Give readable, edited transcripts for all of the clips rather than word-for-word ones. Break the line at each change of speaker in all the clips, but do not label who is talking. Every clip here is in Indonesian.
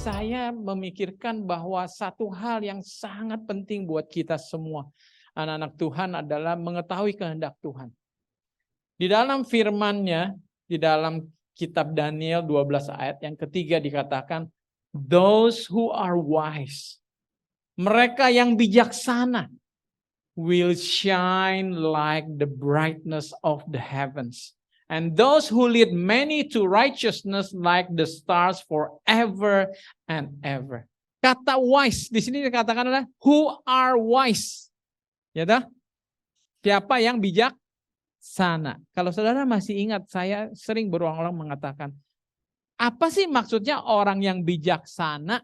saya memikirkan bahwa satu hal yang sangat penting buat kita semua, anak-anak Tuhan, adalah mengetahui kehendak Tuhan. Di dalam firman-Nya, di dalam kitab Daniel 12 ayat yang ketiga dikatakan, those who are wise, mereka yang bijaksana, will shine like the brightness of the heavens. And those who lead many to righteousness like the stars forever and ever. Kata wise di sini dikatakan adalah who are wise. Ya dah? Siapa yang bijaksana? Kalau saudara masih ingat, saya sering berulang-ulang mengatakan, apa sih maksudnya orang yang bijaksana?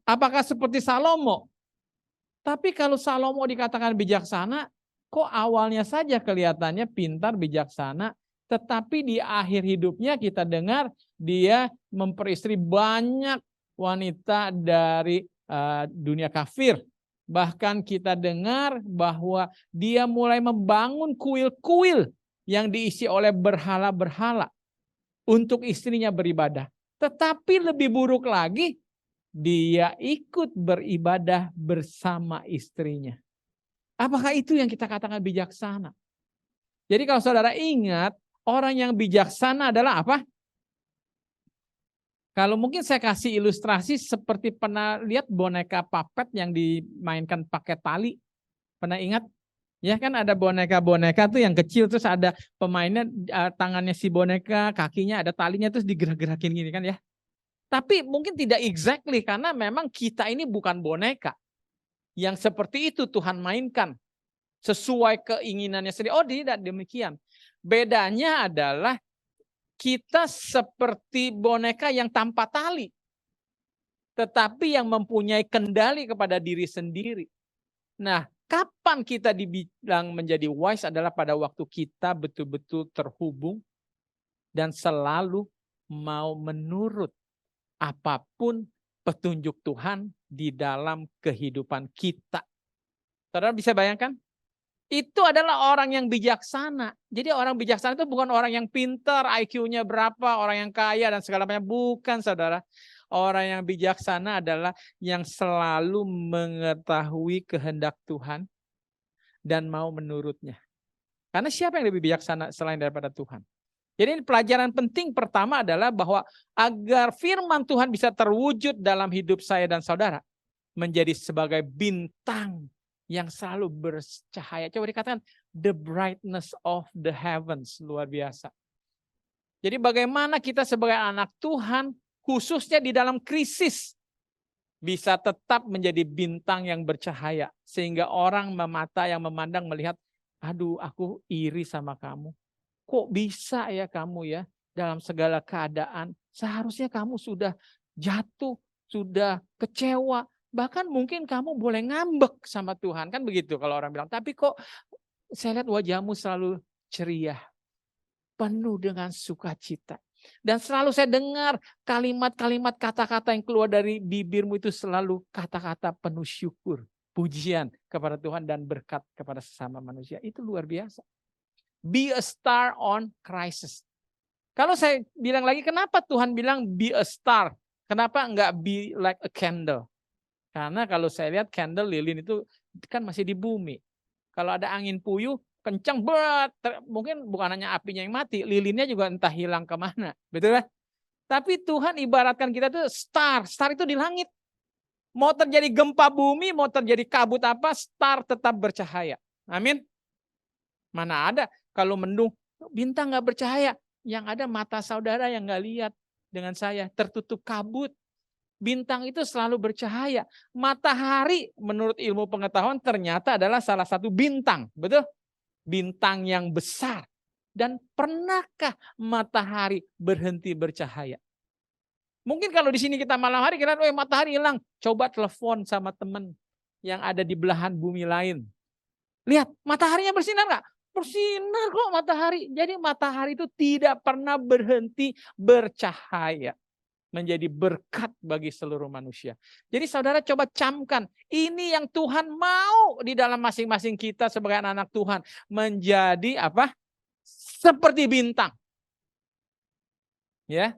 Apakah seperti Salomo? Tapi kalau Salomo dikatakan bijaksana, kok awalnya saja kelihatannya pintar, bijaksana, tetapi di akhir hidupnya kita dengar dia memperistri banyak wanita dari dunia kafir. Bahkan kita dengar bahwa dia mulai membangun kuil-kuil yang diisi oleh berhala-berhala untuk istrinya beribadah. Tetapi lebih buruk lagi, dia ikut beribadah bersama istrinya. Apakah itu yang kita katakan bijaksana? Jadi kalau saudara ingat, orang yang bijaksana adalah apa? Kalau mungkin saya kasih ilustrasi seperti pernah lihat boneka puppet yang dimainkan pakai tali. Pernah ingat? Ya kan ada boneka-boneka tuh yang kecil, terus ada pemainnya, tangannya si boneka, kakinya ada talinya, terus digerak-gerakin gini kan ya. Tapi mungkin tidak exactly karena memang kita ini bukan boneka. Yang seperti itu Tuhan mainkan sesuai keinginannya sendiri. Oh, tidak demikian. Bedanya adalah kita seperti boneka yang tanpa tali. Tetapi yang mempunyai kendali kepada diri sendiri. Nah, kapan kita dibilang menjadi wise adalah pada waktu kita betul-betul terhubung dan selalu mau menurut apapun petunjuk Tuhan di dalam kehidupan kita. Saudara bisa bayangkan? Itu adalah orang yang bijaksana. Jadi orang bijaksana itu bukan orang yang pintar, IQ-nya berapa, orang yang kaya dan segala macam. Bukan, saudara. Orang yang bijaksana adalah yang selalu mengetahui kehendak Tuhan dan mau menurutnya. Karena siapa yang lebih bijaksana selain daripada Tuhan? Jadi pelajaran penting pertama adalah bahwa agar firman Tuhan bisa terwujud dalam hidup saya dan saudara, menjadi sebagai bintang yang selalu bercahaya. Coba dikatakan the brightness of the heavens, luar biasa. Jadi bagaimana kita sebagai anak Tuhan, khususnya di dalam krisis, bisa tetap menjadi bintang yang bercahaya. Sehingga orang mata yang memandang melihat, aduh aku iri sama kamu. Kok bisa ya kamu ya dalam segala keadaan, seharusnya kamu sudah jatuh, sudah kecewa, bahkan mungkin kamu boleh ngambek sama Tuhan, kan begitu kalau orang bilang. Tapi kok saya lihat wajahmu selalu ceria, penuh dengan sukacita. Dan selalu saya dengar kalimat-kalimat kata-kata yang keluar dari bibirmu itu selalu kata-kata penuh syukur, pujian kepada Tuhan dan berkat kepada sesama manusia. Itu luar biasa. Be a star on crisis. Kalau saya bilang lagi, kenapa Tuhan bilang be a star? Kenapa enggak be like a candle? Karena kalau saya lihat candle lilin itu kan masih di bumi. Kalau ada angin puyuh, kencang banget. Mungkin bukan hanya apinya yang mati, lilinnya juga entah hilang kemana. Betul kan? Tapi Tuhan ibaratkan kita tuh star. Star itu di langit. Mau terjadi gempa bumi, mau terjadi kabut apa, star tetap bercahaya. Amin. Mana ada kalau mendung, bintang gak bercahaya. Yang ada mata saudara yang gak lihat dengan saya. Tertutup kabut. Bintang itu selalu bercahaya. Matahari menurut ilmu pengetahuan ternyata adalah salah satu bintang. Betul? Bintang yang besar. Dan pernahkah matahari berhenti bercahaya? Mungkin kalau di sini kita malam hari, kita matahari hilang. Coba telepon sama teman yang ada di belahan bumi lain. Lihat, mataharinya bersinar gak? Bersinar kok matahari. Jadi matahari itu tidak pernah berhenti bercahaya. Menjadi berkat bagi seluruh manusia. Jadi saudara coba camkan. Ini yang Tuhan mau di dalam masing-masing kita sebagai anak-anak Tuhan. Menjadi apa? Seperti bintang. Ya.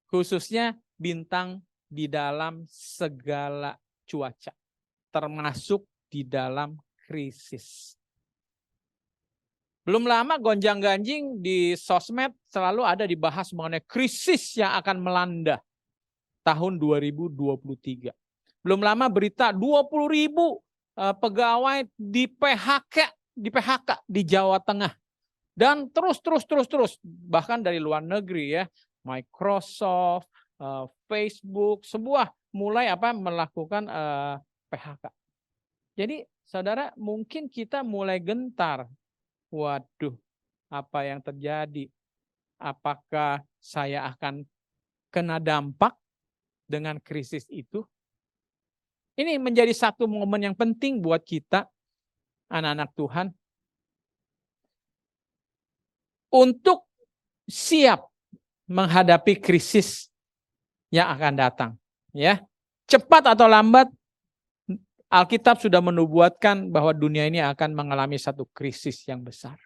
Khususnya bintang di dalam segala cuaca, termasuk di dalam krisis. Belum lama gonjang-ganjing di sosmed selalu ada dibahas mengenai krisis yang akan melanda tahun 2023. Belum lama berita 20.000 pegawai di PHK di Jawa Tengah. Dan terus. Bahkan dari luar negeri ya, Microsoft, Facebook, sebuah mulai melakukan PHK. Jadi saudara, mungkin kita mulai gentar. Waduh, apa yang terjadi? Apakah saya akan kena dampak dengan krisis itu? Ini menjadi satu momen yang penting buat kita, anak-anak Tuhan, untuk siap menghadapi krisis yang akan datang. Ya, cepat atau lambat, Alkitab sudah menubuatkan bahwa dunia ini akan mengalami satu krisis yang besar.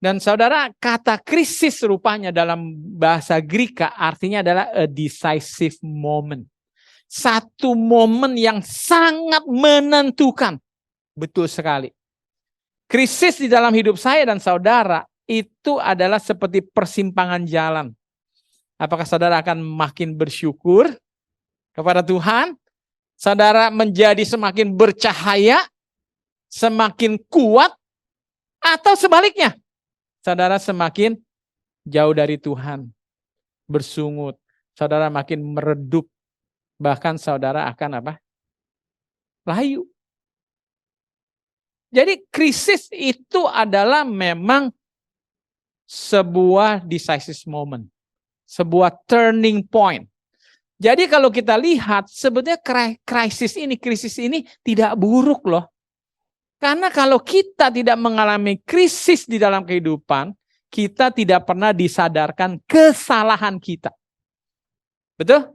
Dan saudara, kata krisis rupanya dalam bahasa Greka artinya adalah a decisive moment. Satu momen yang sangat menentukan. Betul sekali. Krisis di dalam hidup saya dan saudara itu adalah seperti persimpangan jalan. Apakah saudara akan makin bersyukur kepada Tuhan? Saudara menjadi semakin bercahaya, semakin kuat, atau sebaliknya, saudara semakin jauh dari Tuhan, bersungut, saudara makin meredup, bahkan saudara akan layu. Jadi krisis itu adalah memang sebuah decisive moment, sebuah turning point. Jadi kalau kita lihat sebetulnya krisis ini tidak buruk loh. Karena kalau kita tidak mengalami krisis di dalam kehidupan, kita tidak pernah disadarkan kesalahan kita. Betul?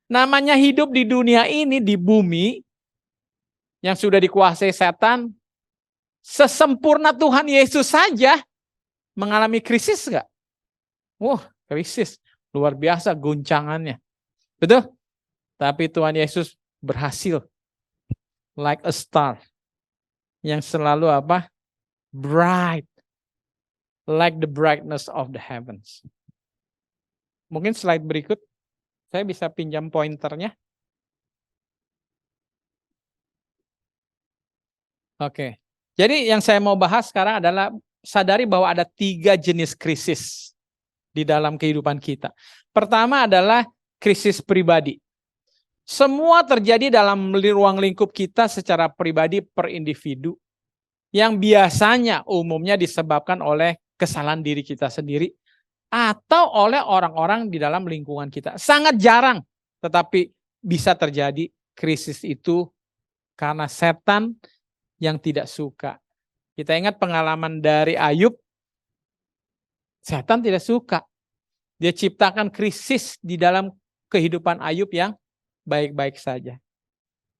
Namanya hidup di dunia ini, di bumi, yang sudah dikuasai setan, sesempurna Tuhan Yesus saja mengalami krisis enggak? Wah, krisis. Luar biasa guncangannya. Betul? Tapi Tuhan Yesus berhasil. Like a star. Yang selalu bright. Like the brightness of the heavens. Mungkin slide berikut. Saya bisa pinjam pointernya. Oke. Jadi yang saya mau bahas sekarang adalah sadari bahwa ada 3 jenis krisis di dalam kehidupan kita. Pertama adalah krisis pribadi. Semua terjadi dalam ruang lingkup kita secara pribadi per individu yang biasanya umumnya disebabkan oleh kesalahan diri kita sendiri atau oleh orang-orang di dalam lingkungan kita. Sangat jarang, tetapi bisa terjadi krisis itu karena setan yang tidak suka. Kita ingat pengalaman dari Ayub, setan tidak suka. Dia ciptakan krisis di dalam kehidupan Ayub yang baik-baik saja.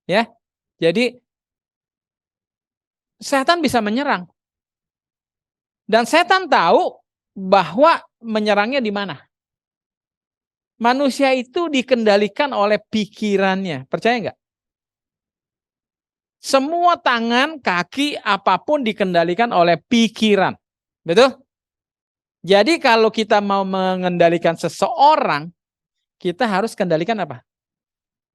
Ya. Jadi setan bisa menyerang. Dan setan tahu bahwa menyerangnya di mana. Manusia itu dikendalikan oleh pikirannya. Percaya enggak? Semua tangan, kaki, apapun dikendalikan oleh pikiran. Betul? Jadi kalau kita mau mengendalikan seseorang, kita harus kendalikan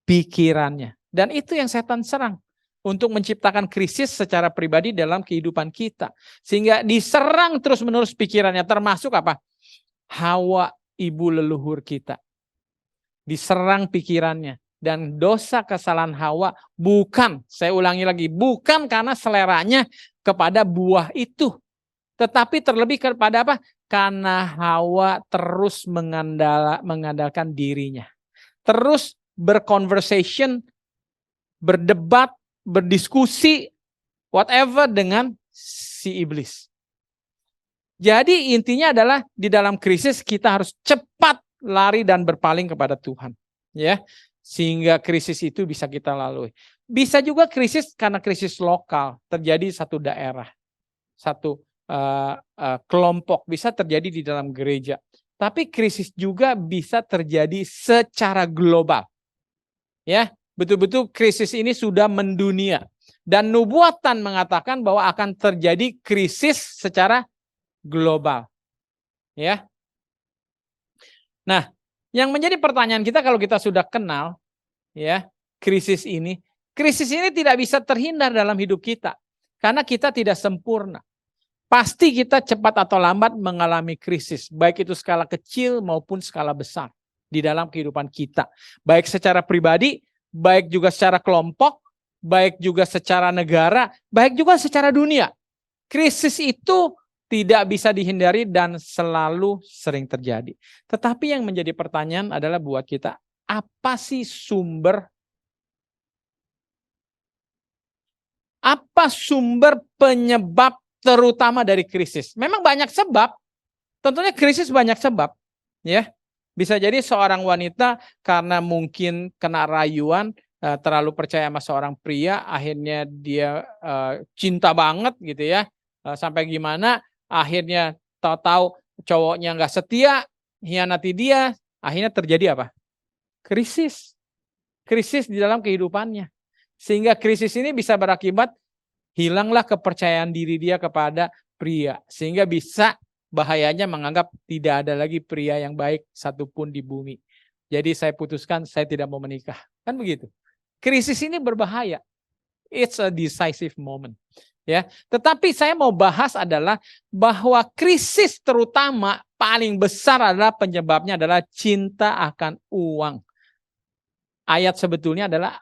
pikirannya. Dan itu yang setan serang. Untuk menciptakan krisis secara pribadi dalam kehidupan kita. Sehingga diserang terus-menerus pikirannya. Termasuk Hawa, ibu leluhur kita. Diserang pikirannya. Dan dosa kesalahan Hawa bukan, saya ulangi lagi, bukan karena seleranya kepada buah itu. Tetapi terlebih kepada Karena Hawa terus mengandalkan dirinya. Terus berconversation, berdebat, berdiskusi, whatever dengan si iblis. Jadi intinya adalah di dalam krisis kita harus cepat lari dan berpaling kepada Tuhan. Ya, sehingga krisis itu bisa kita lalui. Bisa juga krisis karena krisis lokal, terjadi satu daerah, satu kelompok, bisa terjadi di dalam gereja. Tapi krisis juga bisa terjadi secara global. Ya, betul-betul krisis ini sudah mendunia. Dan nubuatan mengatakan bahwa akan terjadi krisis secara global. Ya. Nah, yang menjadi pertanyaan kita kalau kita sudah kenal ya, krisis ini tidak bisa terhindar dalam hidup kita. Karena kita tidak sempurna. Pasti kita cepat atau lambat mengalami krisis, baik itu skala kecil maupun skala besar di dalam kehidupan kita. Baik secara pribadi, baik juga secara kelompok, baik juga secara negara, baik juga secara dunia. Krisis itu tidak bisa dihindari dan selalu sering terjadi. Tetapi yang menjadi pertanyaan adalah buat kita, apa sih sumber penyebab terutama dari krisis? Memang banyak sebab. Tentunya krisis banyak sebab, ya. Bisa jadi seorang wanita karena mungkin kena rayuan, terlalu percaya sama seorang pria, akhirnya dia cinta banget gitu ya. Sampai gimana? Akhirnya tahu-tahu cowoknya nggak setia, hianati dia, akhirnya terjadi apa? Krisis di dalam kehidupannya. Sehingga krisis ini bisa berakibat hilanglah kepercayaan diri dia kepada pria. Sehingga bisa bahayanya menganggap tidak ada lagi pria yang baik satupun di bumi. Jadi saya putuskan saya tidak mau menikah. Kan begitu. Krisis ini berbahaya. It's a decisive moment. Ya, tetapi saya mau bahas adalah bahwa krisis terutama paling besar adalah penyebabnya adalah cinta akan uang. Ayat sebetulnya adalah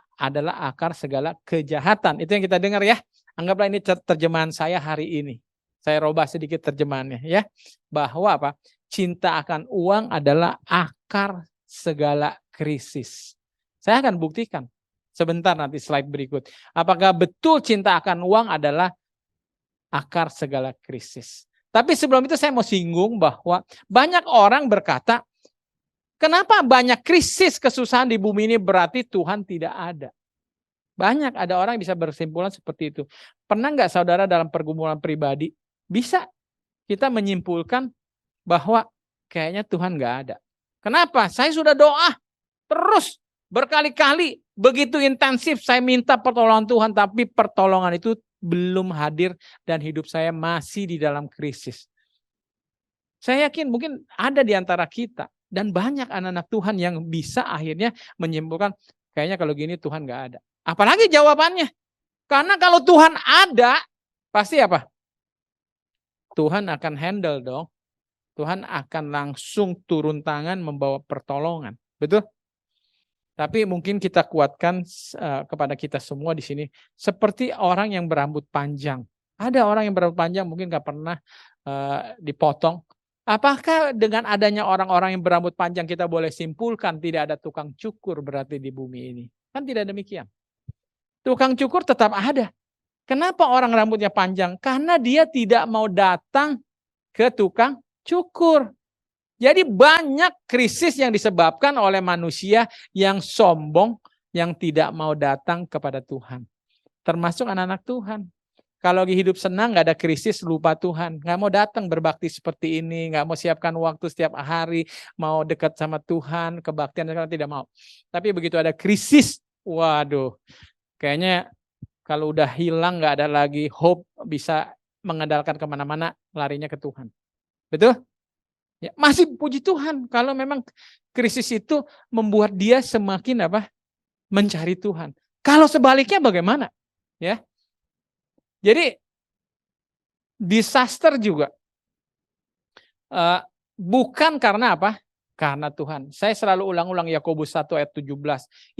akar segala kejahatan. Itu yang kita dengar ya. Anggaplah ini terjemahan saya hari ini. Saya robah sedikit terjemahannya ya. Bahwa apa? Cinta akan uang adalah akar segala krisis. Saya akan buktikan sebentar nanti slide berikut. Apakah betul cinta akan uang adalah akar segala krisis? Tapi sebelum itu saya mau singgung bahwa banyak orang berkata, kenapa banyak krisis kesusahan di bumi ini berarti Tuhan tidak ada? Banyak ada orang yang bisa bersimpulan seperti itu. Pernah nggak saudara dalam pergumulan pribadi bisa kita menyimpulkan bahwa kayaknya Tuhan nggak ada. Kenapa? Saya sudah doa terus berkali-kali begitu intensif saya minta pertolongan Tuhan, tapi pertolongan itu belum hadir dan hidup saya masih di dalam krisis. Saya yakin mungkin ada di antara kita dan banyak anak-anak Tuhan yang bisa akhirnya menyimpulkan kayaknya kalau gini Tuhan nggak ada. Apalagi jawabannya. Karena kalau Tuhan ada, pasti apa? Tuhan akan handle dong. Tuhan akan langsung turun tangan membawa pertolongan. Betul? Tapi mungkin kita kuatkan kepada kita semua di sini. Seperti orang yang berambut panjang. Ada orang yang berambut panjang mungkin gak pernah dipotong. Apakah dengan adanya orang-orang yang berambut panjang kita boleh simpulkan tidak ada tukang cukur berarti di bumi ini? Kan tidak demikian. Tukang cukur tetap ada. Kenapa orang rambutnya panjang? Karena dia tidak mau datang ke tukang cukur. Jadi banyak krisis yang disebabkan oleh manusia yang sombong, yang tidak mau datang kepada Tuhan. Termasuk anak-anak Tuhan. Kalau lagi hidup senang, gak ada krisis, lupa Tuhan. Gak mau datang berbakti seperti ini, gak mau siapkan waktu setiap hari, mau dekat sama Tuhan, kebaktian, tidak mau. Tapi begitu ada krisis, waduh, kayaknya kalau udah hilang gak ada lagi hope bisa mengandalkan kemana-mana, larinya ke Tuhan. Betul? Ya, masih puji Tuhan kalau memang krisis itu membuat dia semakin mencari Tuhan. Kalau sebaliknya bagaimana? Ya. Jadi disaster juga bukan karena apa? Karena Tuhan. Saya selalu ulang-ulang Yakobus 1 ayat 17.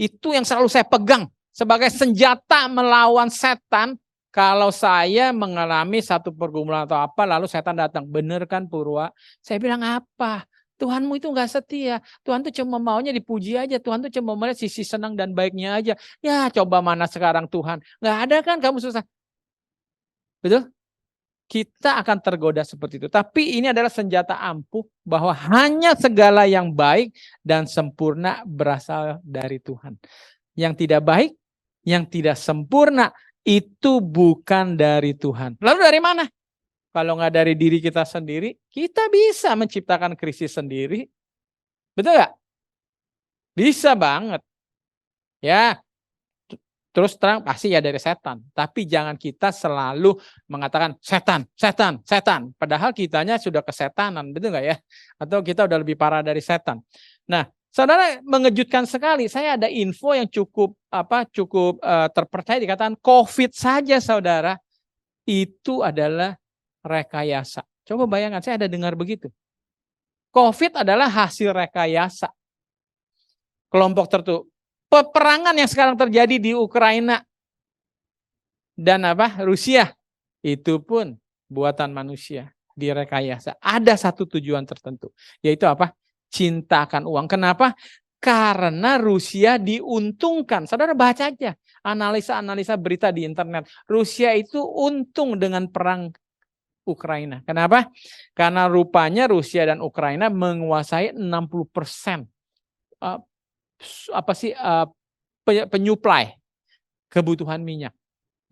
Itu yang selalu saya pegang sebagai senjata melawan setan. Kalau saya mengalami satu pergumulan atau apa, lalu setan datang. Bener kan Purwa? Saya bilang apa? Tuhanmu itu gak setia. Tuhan tuh cuma maunya dipuji aja. Tuhan tuh cuma melihat sisi senang dan baiknya aja. Ya coba mana sekarang Tuhan. Gak ada kan kamu susah. Betul? Kita akan tergoda seperti itu. Tapi ini adalah senjata ampuh bahwa hanya segala yang baik dan sempurna berasal dari Tuhan. Yang tidak baik, yang tidak sempurna, itu bukan dari Tuhan. Lalu dari mana? Kalau nggak dari diri kita sendiri, kita bisa menciptakan krisis sendiri. Betul nggak? Bisa banget. Ya, terus terang pasti ya dari setan. Tapi jangan kita selalu mengatakan setan, setan, setan. Padahal kitanya sudah kesetanan, betul nggak ya? Atau kita udah lebih parah dari setan. Nah, saudara, mengejutkan sekali. Saya ada info yang cukup terpercaya, dikatakan COVID saja, saudara, itu adalah rekayasa. Coba bayangkan, saya ada dengar begitu. COVID adalah hasil rekayasa kelompok tertentu. Peperangan yang sekarang terjadi di Ukraina dan Rusia, itu pun buatan manusia, direkayasa. Ada satu tujuan tertentu, yaitu cinta akan uang. Kenapa? Karena Rusia diuntungkan. Saudara baca aja analisa-analisa berita di internet. Rusia itu untung dengan perang Ukraina. Kenapa? Karena rupanya Rusia dan Ukraina menguasai 60% penyuplai kebutuhan minyak,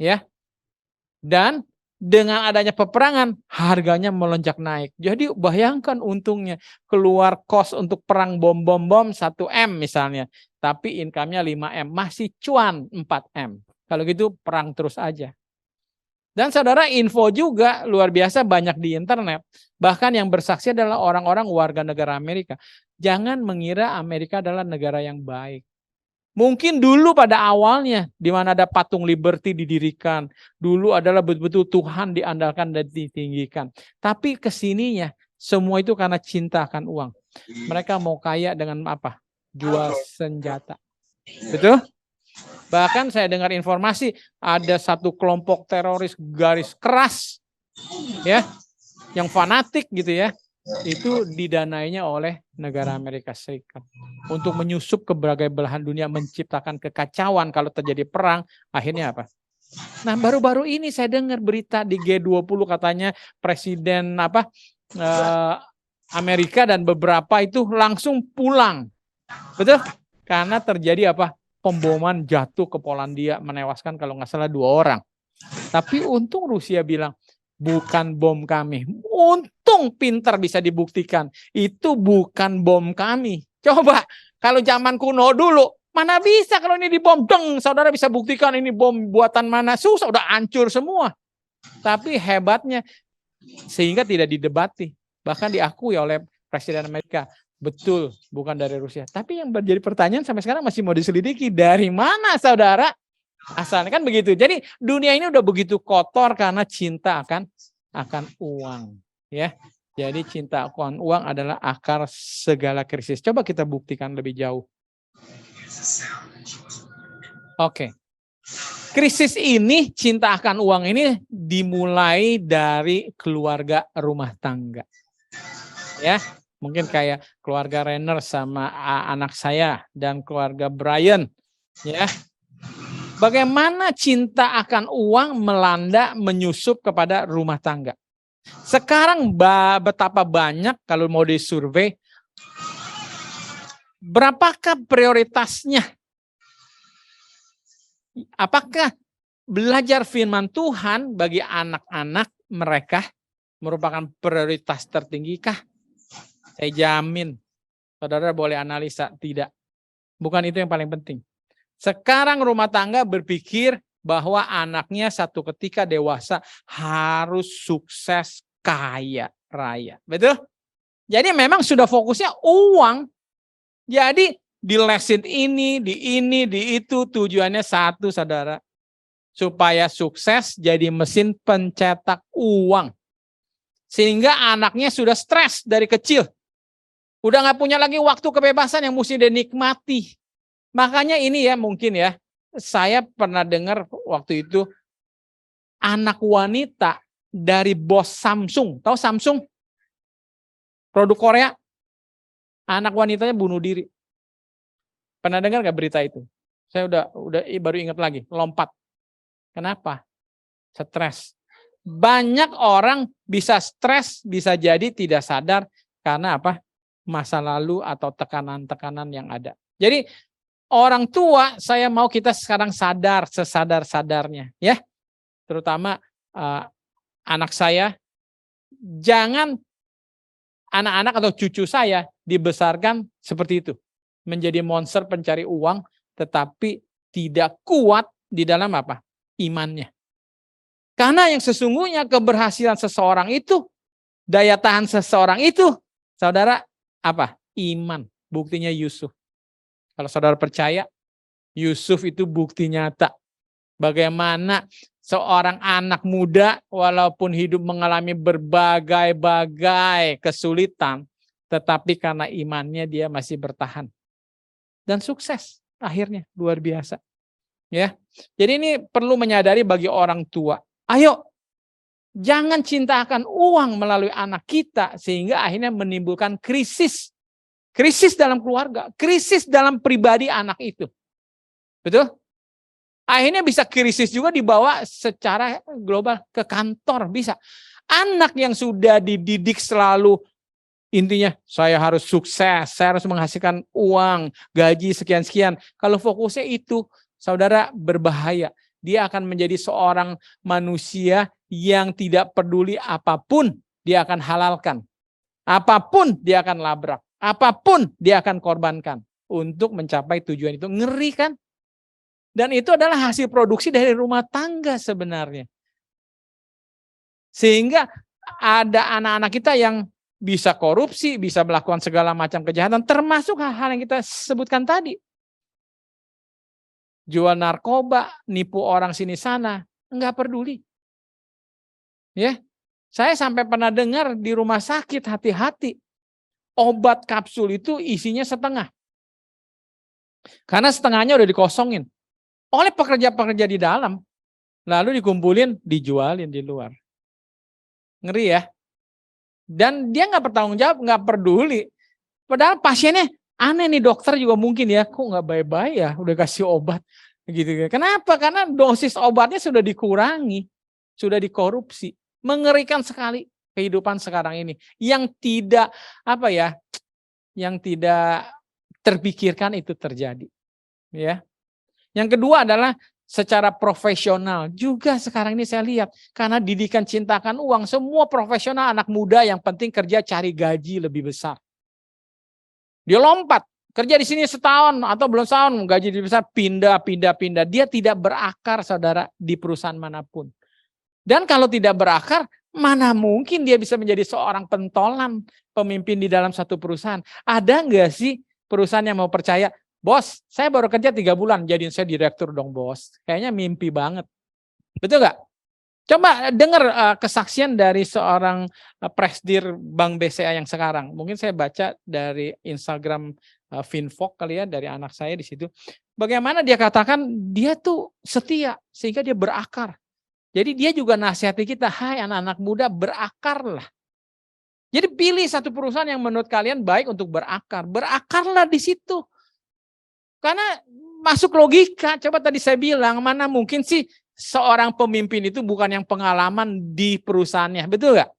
ya. Dan dengan adanya peperangan, harganya melonjak naik. Jadi bayangkan untungnya, keluar kos untuk perang bom 1M misalnya, tapi income-nya 5M, masih cuan 4M. Kalau gitu perang terus aja. Dan saudara, info juga luar biasa banyak di internet. Bahkan yang bersaksi adalah orang-orang warga negara Amerika. Jangan mengira Amerika adalah negara yang baik. Mungkin dulu pada awalnya, di mana ada patung Liberty didirikan, dulu adalah betul-betul Tuhan diandalkan dan ditinggikan. Tapi kesininya, semua itu karena cinta akan uang. Mereka mau kaya dengan jual senjata. Betul? Bahkan saya dengar informasi ada satu kelompok teroris garis keras, ya, yang fanatik gitu ya, itu didanainya oleh negara Amerika Serikat untuk menyusup ke berbagai belahan dunia, menciptakan kekacauan. Kalau terjadi perang, akhirnya apa? Nah, baru-baru ini saya dengar berita di G20, katanya presiden Amerika dan beberapa itu langsung pulang, betul? Karena terjadi pemboman jatuh ke Polandia, menewaskan kalau nggak salah 2 orang. Tapi untung Rusia bilang, bukan bom kami. Untung pintar bisa dibuktikan. Itu bukan bom kami. Coba, kalau zaman kuno dulu, mana bisa kalau ini dibom, saudara bisa buktikan ini bom buatan mana. Susah, udah hancur semua. Tapi hebatnya, sehingga tidak didebati. Bahkan diakui oleh Presiden Amerika. Betul, bukan dari Rusia. Tapi yang menjadi pertanyaan sampai sekarang masih mau diselidiki. Dari mana, saudara? Asalnya kan begitu. Jadi dunia ini udah begitu kotor karena cinta akan uang, ya. Jadi cinta akan uang adalah akar segala krisis. Coba kita buktikan lebih jauh. Oke. Krisis ini, cinta akan uang ini dimulai dari keluarga rumah tangga. Ya, mungkin kayak keluarga Renner sama anak saya dan keluarga Brian, ya. Bagaimana cinta akan uang melanda, menyusup kepada rumah tangga. Sekarang betapa banyak kalau mau disurvei, berapakah prioritasnya? Apakah belajar firman Tuhan bagi anak-anak mereka merupakan prioritas tertinggikah? Saya jamin, saudara boleh analisa, tidak. Bukan itu yang paling penting. Sekarang rumah tangga berpikir bahwa anaknya satu ketika dewasa harus sukses, kaya raya. Betul? Jadi memang sudah fokusnya uang. Jadi dilesin ini, di itu, tujuannya satu, saudara. Supaya sukses jadi mesin pencetak uang. Sehingga anaknya sudah stres dari kecil. Udah gak punya lagi waktu kebebasan yang mesti dinikmati. Makanya ini ya mungkin ya, saya pernah dengar waktu itu anak wanita dari bos Samsung. Tahu Samsung? Produk Korea. Anak wanitanya bunuh diri. Pernah dengar gak berita itu? Saya udah baru ingat lagi, lompat. Kenapa? Stres. Banyak orang bisa stres, bisa jadi tidak sadar karena masa lalu atau tekanan-tekanan yang ada. Jadi orang tua, saya mau kita sekarang sadar sesadar-sadarnya, ya. Terutama anak saya Jangan anak-anak atau cucu saya dibesarkan seperti itu. Menjadi monster pencari uang, tetapi tidak kuat di dalam apa? Imannya. Karena yang sesungguhnya keberhasilan seseorang itu, daya tahan seseorang itu, saudara, apa? Iman. Buktinya Yusuf. Kalau saudara percaya, Yusuf itu bukti nyata. Bagaimana seorang anak muda walaupun hidup mengalami berbagai-bagai kesulitan, tetapi karena imannya dia masih bertahan. Dan sukses akhirnya, luar biasa. Ya. Jadi ini perlu menyadari bagi orang tua. Ayo, jangan cintakan uang melalui anak kita sehingga akhirnya menimbulkan krisis. Krisis dalam keluarga, krisis dalam pribadi anak itu. Betul? Akhirnya bisa krisis juga dibawa secara global ke kantor, bisa. Anak yang sudah dididik selalu intinya saya harus sukses, saya harus menghasilkan uang, gaji sekian-sekian. Kalau fokusnya itu, saudara, berbahaya. Dia akan menjadi seorang manusia yang tidak peduli apapun dia akan halalkan. Apapun dia akan labrak. Apapun dia akan korbankan untuk mencapai tujuan itu. Ngeri kan? Dan itu adalah hasil produksi dari rumah tangga sebenarnya. Sehingga ada anak-anak kita yang bisa korupsi, bisa melakukan segala macam kejahatan, termasuk hal-hal yang kita sebutkan tadi. Jual narkoba, nipu orang sini sana, enggak peduli. Ya, saya sampai pernah dengar di rumah sakit, hati-hati. Obat kapsul itu isinya setengah. Karena setengahnya udah dikosongin oleh pekerja-pekerja di dalam. Lalu dikumpulin, dijualin di luar. Ngeri ya. Dan dia nggak bertanggung jawab, nggak peduli. Padahal pasiennya aneh nih, dokter juga mungkin ya, kok nggak baik-baik ya, udah kasih obat gitu. Kenapa? Karena dosis obatnya sudah dikurangi, sudah dikorupsi. Mengerikan sekali kehidupan sekarang ini. Yang tidak yang tidak terpikirkan itu terjadi. Ya. Yang kedua adalah secara profesional juga sekarang ini saya lihat, karena didikan cintakan uang, semua profesional anak muda yang penting kerja cari gaji lebih besar. Dia lompat, kerja di sini setahun atau belum setahun, gaji lebih besar, pindah. Dia tidak berakar, saudara, di perusahaan manapun. Dan kalau tidak berakar, mana mungkin dia bisa menjadi seorang pentolan pemimpin di dalam satu perusahaan. Ada nggak sih perusahaan yang mau percaya, bos, saya baru kerja 3 bulan, jadiin saya direktur dong bos. Kayaknya mimpi banget. Betul nggak? Coba dengar kesaksian dari seorang presidir Bank BCA yang sekarang. Mungkin saya baca dari Instagram Finvok kali ya, dari anak saya di situ. Bagaimana dia katakan dia tuh setia sehingga dia berakar. Jadi dia juga nasihati kita, hai anak-anak muda, berakarlah. Jadi pilih satu perusahaan yang menurut kalian baik untuk berakar. Berakarlah di situ. Karena masuk logika, coba tadi saya bilang, mana mungkin sih seorang pemimpin itu bukan yang pengalaman di perusahaannya, betul nggak?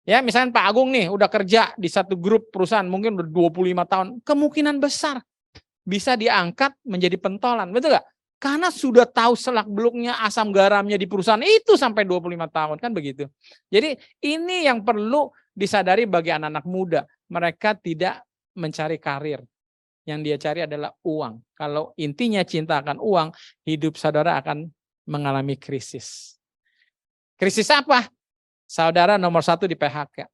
Ya, misalnya Pak Agung nih udah kerja di satu grup perusahaan mungkin udah 25 tahun, kemungkinan besar bisa diangkat menjadi pentolan, betul nggak? Karena sudah tahu selak-beluknya, asam garamnya di perusahaan itu sampai 25 tahun, kan begitu. Jadi ini yang perlu disadari bagi anak-anak muda, mereka tidak mencari karir. Yang dia cari adalah uang. Kalau intinya cinta akan uang, hidup saudara akan mengalami krisis. Krisis apa? Saudara nomor 1 di PHK.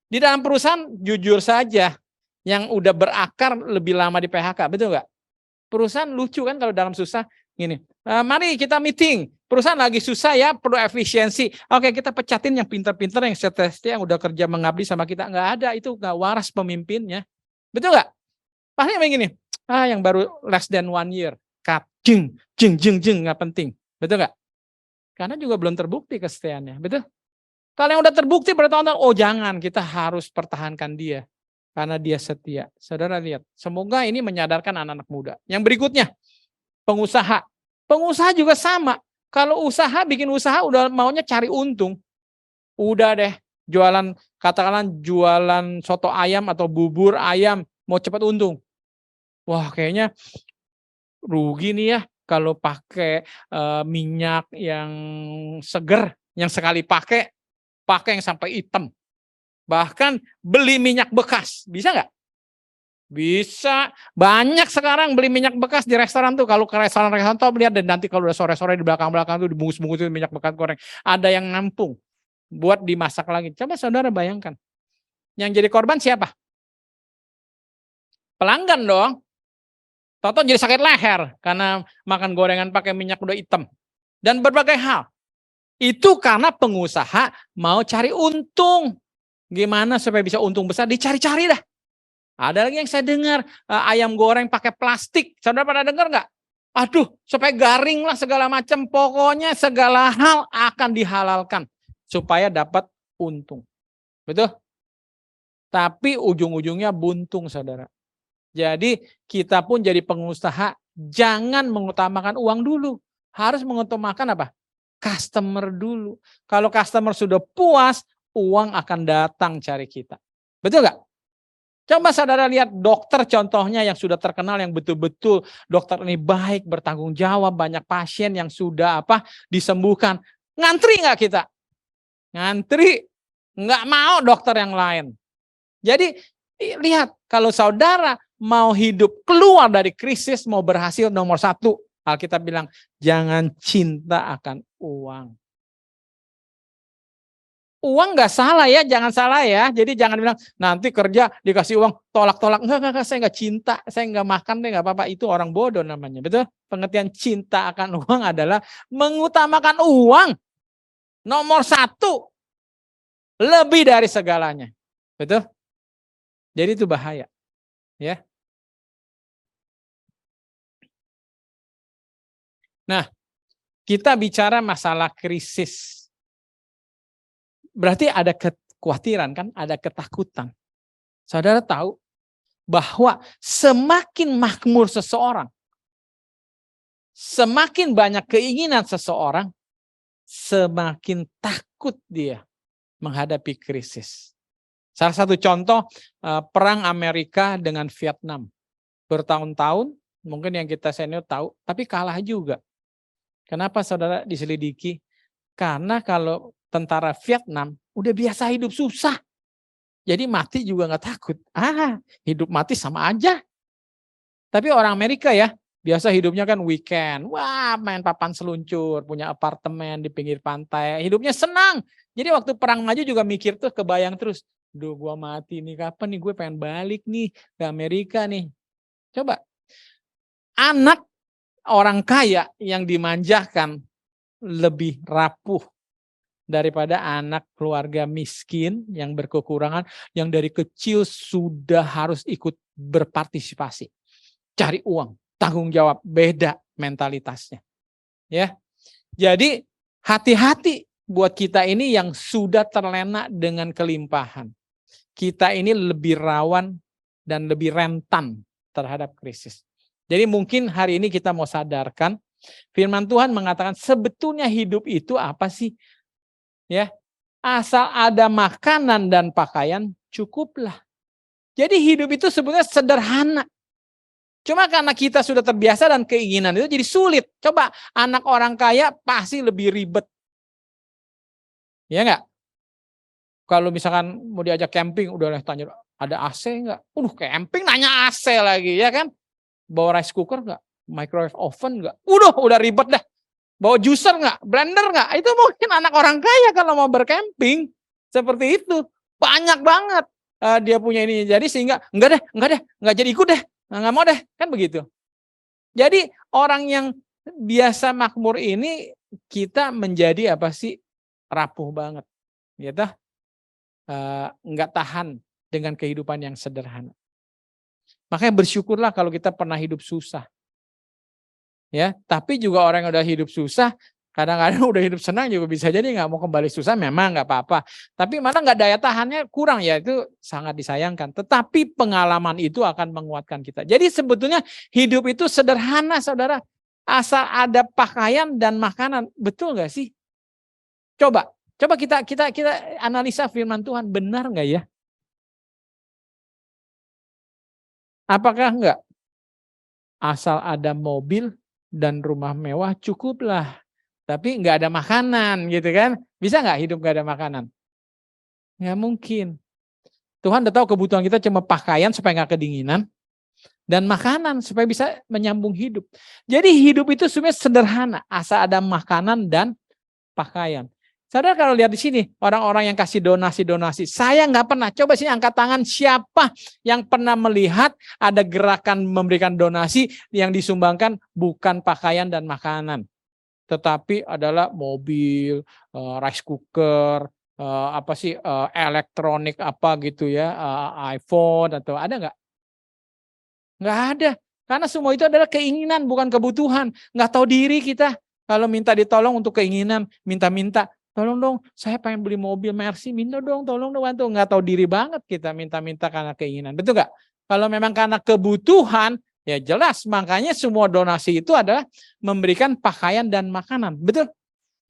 Di dalam perusahaan jujur saja, yang udah berakar lebih lama di PHK, betul nggak? Perusahaan lucu kan kalau dalam susah, gini, mari kita meeting, perusahaan lagi susah ya, perlu efisiensi. Oke, kita pecatin yang pintar-pintar, yang setia, yang udah kerja mengabdi sama kita. Nggak ada, itu nggak waras pemimpinnya. Betul nggak? Pasti begini, yang baru less than 1 year, cut, jeng, nggak penting, betul nggak? Karena juga belum terbukti kesetiaannya, betul? Kalau yang udah terbukti bertahun-tahun, oh jangan, kita harus pertahankan dia, karena dia setia. Saudara lihat, semoga ini menyadarkan anak-anak muda. Yang berikutnya, pengusaha. Pengusaha juga sama, kalau usaha, bikin usaha udah maunya cari untung. Udah deh, jualan, katakanlah jualan soto ayam atau bubur ayam, mau cepat untung. Wah, kayaknya rugi nih ya kalau pakai minyak yang seger, yang sekali pakai yang sampai hitam. Bahkan beli minyak bekas, bisa nggak? Bisa. Banyak sekarang beli minyak bekas di restoran tuh. Kalau ke restoran-restoran tuh lihat dan nanti kalau udah sore-sore di belakang-belakang tuh dibungkus-bungkusin minyak bekas goreng. Ada yang nampung buat dimasak lagi. Coba saudara bayangkan. Yang jadi korban siapa? Pelanggan dong. Tahu-tahu jadi sakit leher karena makan gorengan pakai minyak udah hitam. Dan berbagai hal. Itu karena pengusaha mau cari untung. Gimana supaya bisa untung besar? Dicari-cari dah. Ada lagi yang saya dengar, ayam goreng pakai plastik. Saudara pernah dengar nggak? Aduh, supaya garing lah segala macam. Pokoknya segala hal akan dihalalkan supaya dapat untung. Betul? Tapi ujung-ujungnya buntung, saudara. Jadi kita pun jadi pengusaha jangan mengutamakan uang dulu. Harus mengutamakan apa? Customer dulu. Kalau customer sudah puas, uang akan datang cari kita. Betul nggak? Coba saudara lihat dokter contohnya yang sudah terkenal, yang betul-betul dokter ini baik, bertanggung jawab, banyak pasien yang sudah disembuhkan. Ngantri nggak kita? Ngantri, nggak mau dokter yang lain. Jadi lihat, kalau saudara mau hidup keluar dari krisis, mau berhasil, nomor satu, Alkitab bilang, jangan cinta akan uang. Uang nggak salah ya, jangan salah ya. Jadi jangan bilang nanti kerja dikasih uang tolak-tolak. Enggak, saya nggak cinta, saya nggak makan deh nggak apa-apa. Itu orang bodoh namanya, betul? Pengertian cinta akan uang adalah mengutamakan uang. Nomor satu, lebih dari segalanya, betul? Jadi itu bahaya, ya. Nah, kita bicara masalah krisis. Berarti ada kekhawatiran kan, ada ketakutan. Saudara tahu bahwa semakin makmur seseorang, semakin banyak keinginan seseorang, semakin takut dia menghadapi krisis. Salah satu contoh perang Amerika dengan Vietnam. Bertahun-tahun, mungkin yang kita senior tahu, tapi kalah juga. Kenapa saudara diselidiki? Karena kalau tentara Vietnam udah biasa hidup susah. Jadi mati juga nggak takut. Hidup mati sama aja. Tapi orang Amerika ya, biasa hidupnya kan weekend. Wah, main papan seluncur, punya apartemen di pinggir pantai. Hidupnya senang. Jadi waktu perang maju juga mikir tuh, kebayang terus. Duh, gua mati nih, kapan nih gue pengen balik nih ke Amerika nih. Coba, anak orang kaya yang dimanjakan lebih rapuh daripada anak keluarga miskin yang berkekurangan, yang dari kecil sudah harus ikut berpartisipasi. Cari uang, tanggung jawab, beda mentalitasnya. Ya. Jadi hati-hati buat kita ini yang sudah terlena dengan kelimpahan. Kita ini lebih rawan dan lebih rentan terhadap krisis. Jadi mungkin hari ini kita mau sadarkan, firman Tuhan mengatakan sebetulnya hidup itu apa sih? Ya, asal ada makanan dan pakaian cukuplah. Jadi hidup itu sebenarnya sederhana. Cuma karena kita sudah terbiasa dan keinginan itu jadi sulit. Coba anak orang kaya pasti lebih ribet. Ya enggak? Kalau misalkan mau diajak camping udah tanya ada AC enggak? Camping nanya AC lagi ya kan? Bawa rice cooker enggak? Microwave oven enggak? Udah ribet dah. Bawa juicer enggak? Blender enggak? Itu mungkin anak orang kaya kalau mau bercamping. Seperti itu. Banyak banget dia punya ini. Jadi sehingga enggak deh, enggak jadi ikut deh. Enggak mau deh, kan begitu. Jadi orang yang biasa makmur ini kita menjadi apa sih? Rapuh banget. Gitu. Enggak tahan dengan kehidupan yang sederhana. Makanya bersyukurlah kalau kita pernah hidup susah. Ya, tapi juga orang yang udah hidup susah, kadang-kadang udah hidup senang juga bisa jadi nggak mau kembali susah, memang nggak apa-apa. Tapi mana nggak daya tahannya kurang ya, itu sangat disayangkan. Tetapi pengalaman itu akan menguatkan kita. Jadi sebetulnya hidup itu sederhana, saudara. Asal ada pakaian dan makanan, betul nggak sih? Coba kita analisa firman Tuhan, benar nggak ya? Apakah enggak? Asal ada mobil dan rumah mewah cukuplah. Tapi enggak ada makanan gitu kan. Bisa enggak hidup enggak ada makanan? Enggak mungkin. Tuhan udah tahu kebutuhan kita cuma pakaian supaya nggak kedinginan, dan makanan supaya bisa menyambung hidup. Jadi hidup itu sebenarnya sederhana, asal ada makanan dan pakaian. Saudara kalau lihat di sini, orang-orang yang kasih donasi-donasi, saya nggak pernah. Coba sini angkat tangan, siapa yang pernah melihat ada gerakan memberikan donasi yang disumbangkan bukan pakaian dan makanan, tetapi adalah mobil, rice cooker, elektronik apa gitu ya, iPhone atau ada nggak? Nggak ada. Karena semua itu adalah keinginan, bukan kebutuhan. Nggak tahu diri kita. Kalau minta ditolong untuk keinginan, minta-minta. Tolong dong, saya pengen beli mobil Mercy, minta dong, tolong dong, bantu. Nggak tahu diri banget kita minta-minta karena keinginan. Betul nggak? Kalau memang karena kebutuhan, ya jelas. Makanya semua donasi itu adalah memberikan pakaian dan makanan. Betul?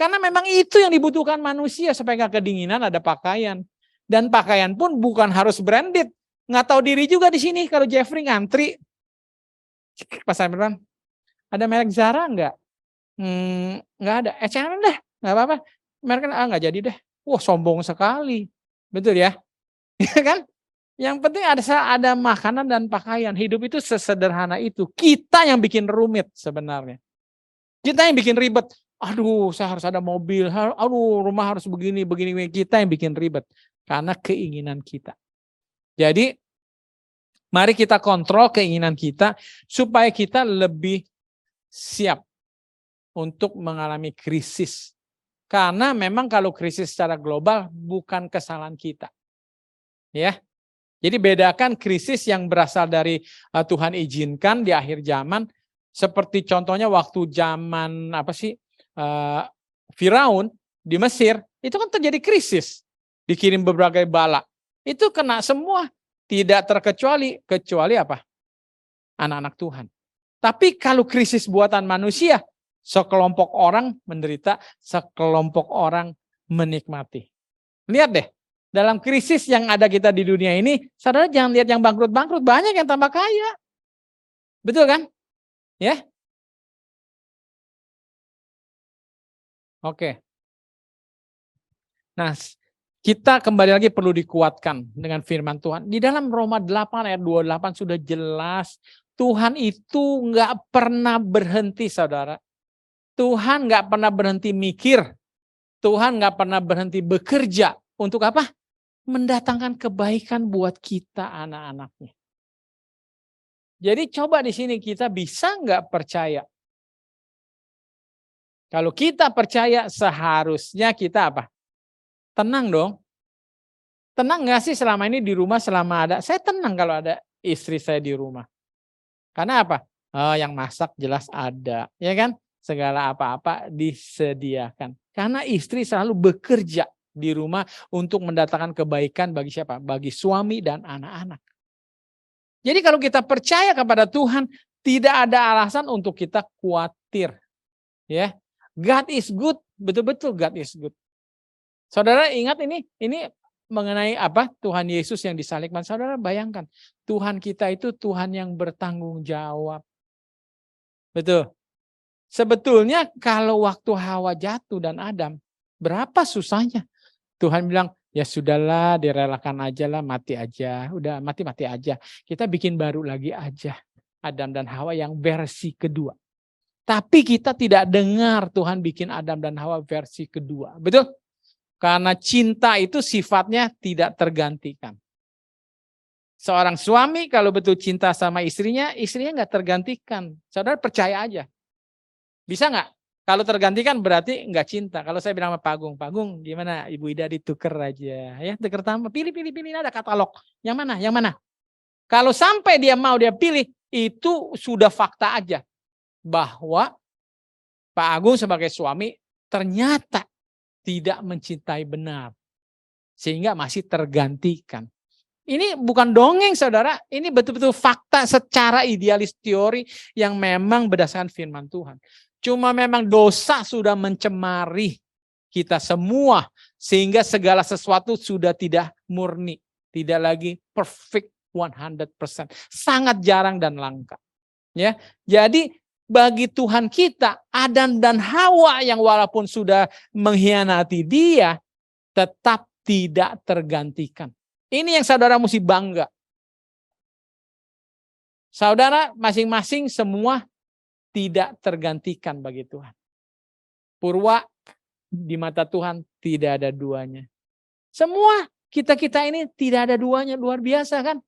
Karena memang itu yang dibutuhkan manusia supaya nggak kedinginan, ada pakaian. Dan pakaian pun bukan harus branded. Nggak tahu diri juga di sini kalau Jeffrey ngantri pas Amazon. Ada merek Zara nggak? Nggak ada. H&M deh, nggak apa-apa. Merek nggak jadi deh. Wah sombong sekali, betul ya? Iya kan? Yang penting ada makanan dan pakaian. Hidup itu sesederhana itu. Kita yang bikin rumit sebenarnya. Kita yang bikin ribet. Aduh, saya harus ada mobil. Aduh, rumah harus begini. Kita yang bikin ribet karena keinginan kita. Jadi, mari kita kontrol keinginan kita supaya kita lebih siap untuk mengalami krisis. Karena memang kalau krisis secara global bukan kesalahan kita. Ya. Jadi bedakan krisis yang berasal dari Tuhan izinkan di akhir zaman, seperti contohnya waktu zaman Firaun di Mesir, itu kan terjadi krisis. Dikirim berbagai bala. Itu kena semua. Tidak kecuali apa? Anak-anak Tuhan. Tapi kalau krisis buatan manusia, sekelompok orang menderita, sekelompok orang menikmati. Lihat deh, dalam krisis yang ada kita di dunia ini, saudara jangan lihat yang bangkrut-bangkrut, banyak yang tambah kaya. Betul kan? Ya. Oke. Nah, kita kembali lagi perlu dikuatkan dengan firman Tuhan. Di dalam Roma 8 ayat 28 sudah jelas, Tuhan itu nggak pernah berhenti, saudara. Tuhan nggak pernah berhenti mikir. Tuhan nggak pernah berhenti bekerja. Untuk apa? Mendatangkan kebaikan buat kita anak-anaknya. Jadi coba di sini kita bisa nggak percaya? Kalau kita percaya seharusnya kita apa? Tenang dong. Tenang nggak sih selama ini di rumah selama ada? Saya tenang kalau ada istri saya di rumah. Karena apa? Oh, yang masak jelas ada, ya kan? Segala apa-apa disediakan. Karena istri selalu bekerja di rumah untuk mendatangkan kebaikan bagi siapa? Bagi suami dan anak-anak. Jadi kalau kita percaya kepada Tuhan, tidak ada alasan untuk kita khawatir. Ya, God is good, betul-betul God is good. Saudara ingat ini mengenai apa? Tuhan Yesus yang disalibkan. Saudara bayangkan, Tuhan kita itu Tuhan yang bertanggung jawab. Betul. Sebetulnya kalau waktu Hawa jatuh dan Adam, berapa susahnya? Tuhan bilang, ya sudahlah, direlakan aja lah, mati aja. Udah mati aja. Kita bikin baru lagi aja. Adam dan Hawa yang versi kedua. Tapi kita tidak dengar Tuhan bikin Adam dan Hawa versi kedua. Betul? Karena cinta itu sifatnya tidak tergantikan. Seorang suami kalau betul cinta sama istrinya nggak tergantikan. Saudara percaya aja. Bisa nggak? Kalau tergantikan berarti nggak cinta. Kalau saya bilang sama Pak Agung, gimana Ibu Ida dituker aja, ya tuker tambah, pilih, ada katalog. Yang mana? Kalau sampai dia mau dia pilih, itu sudah fakta aja bahwa Pak Agung sebagai suami ternyata tidak mencintai benar, sehingga masih tergantikan. Ini bukan dongeng, saudara. Ini betul-betul fakta secara idealis teori yang memang berdasarkan firman Tuhan. Cuma memang dosa sudah mencemari kita semua sehingga segala sesuatu sudah tidak murni, tidak lagi perfect 100%. Sangat jarang dan langka. Ya. Jadi bagi Tuhan kita, Adam dan Hawa yang walaupun sudah mengkhianati Dia tetap tidak tergantikan. Ini yang saudara mesti bangga. Saudara masing-masing semua tidak tergantikan bagi Tuhan. Purwa di mata Tuhan tidak ada duanya. Semua kita-kita ini tidak ada duanya, luar biasa kan?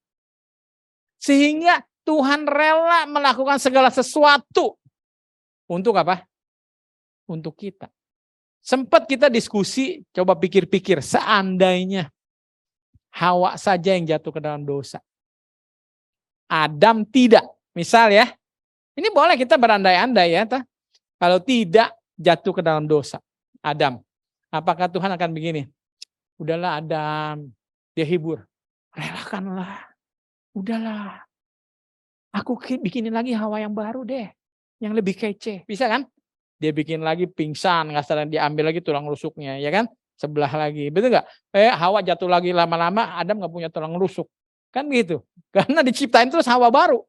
Sehingga Tuhan rela melakukan segala sesuatu. Untuk apa? Untuk kita. Sempat kita diskusi, coba pikir-pikir, seandainya Hawa saja yang jatuh ke dalam dosa. Adam tidak. Misal ya, ini boleh kita berandai-andai ya. Kalau tidak jatuh ke dalam dosa, Adam. Apakah Tuhan akan begini? Udahlah Adam, dia hibur. Relakanlah, udahlah. Aku bikinin lagi Hawa yang baru deh. Yang lebih kece. Bisa kan? Dia bikin lagi pingsan, nggak salah diambil lagi tulang rusuknya, ya kan? Sebelah lagi, betul nggak? Hawa jatuh lagi lama-lama, Adam nggak punya tulang rusuk. Kan gitu. Karena diciptain terus Hawa baru.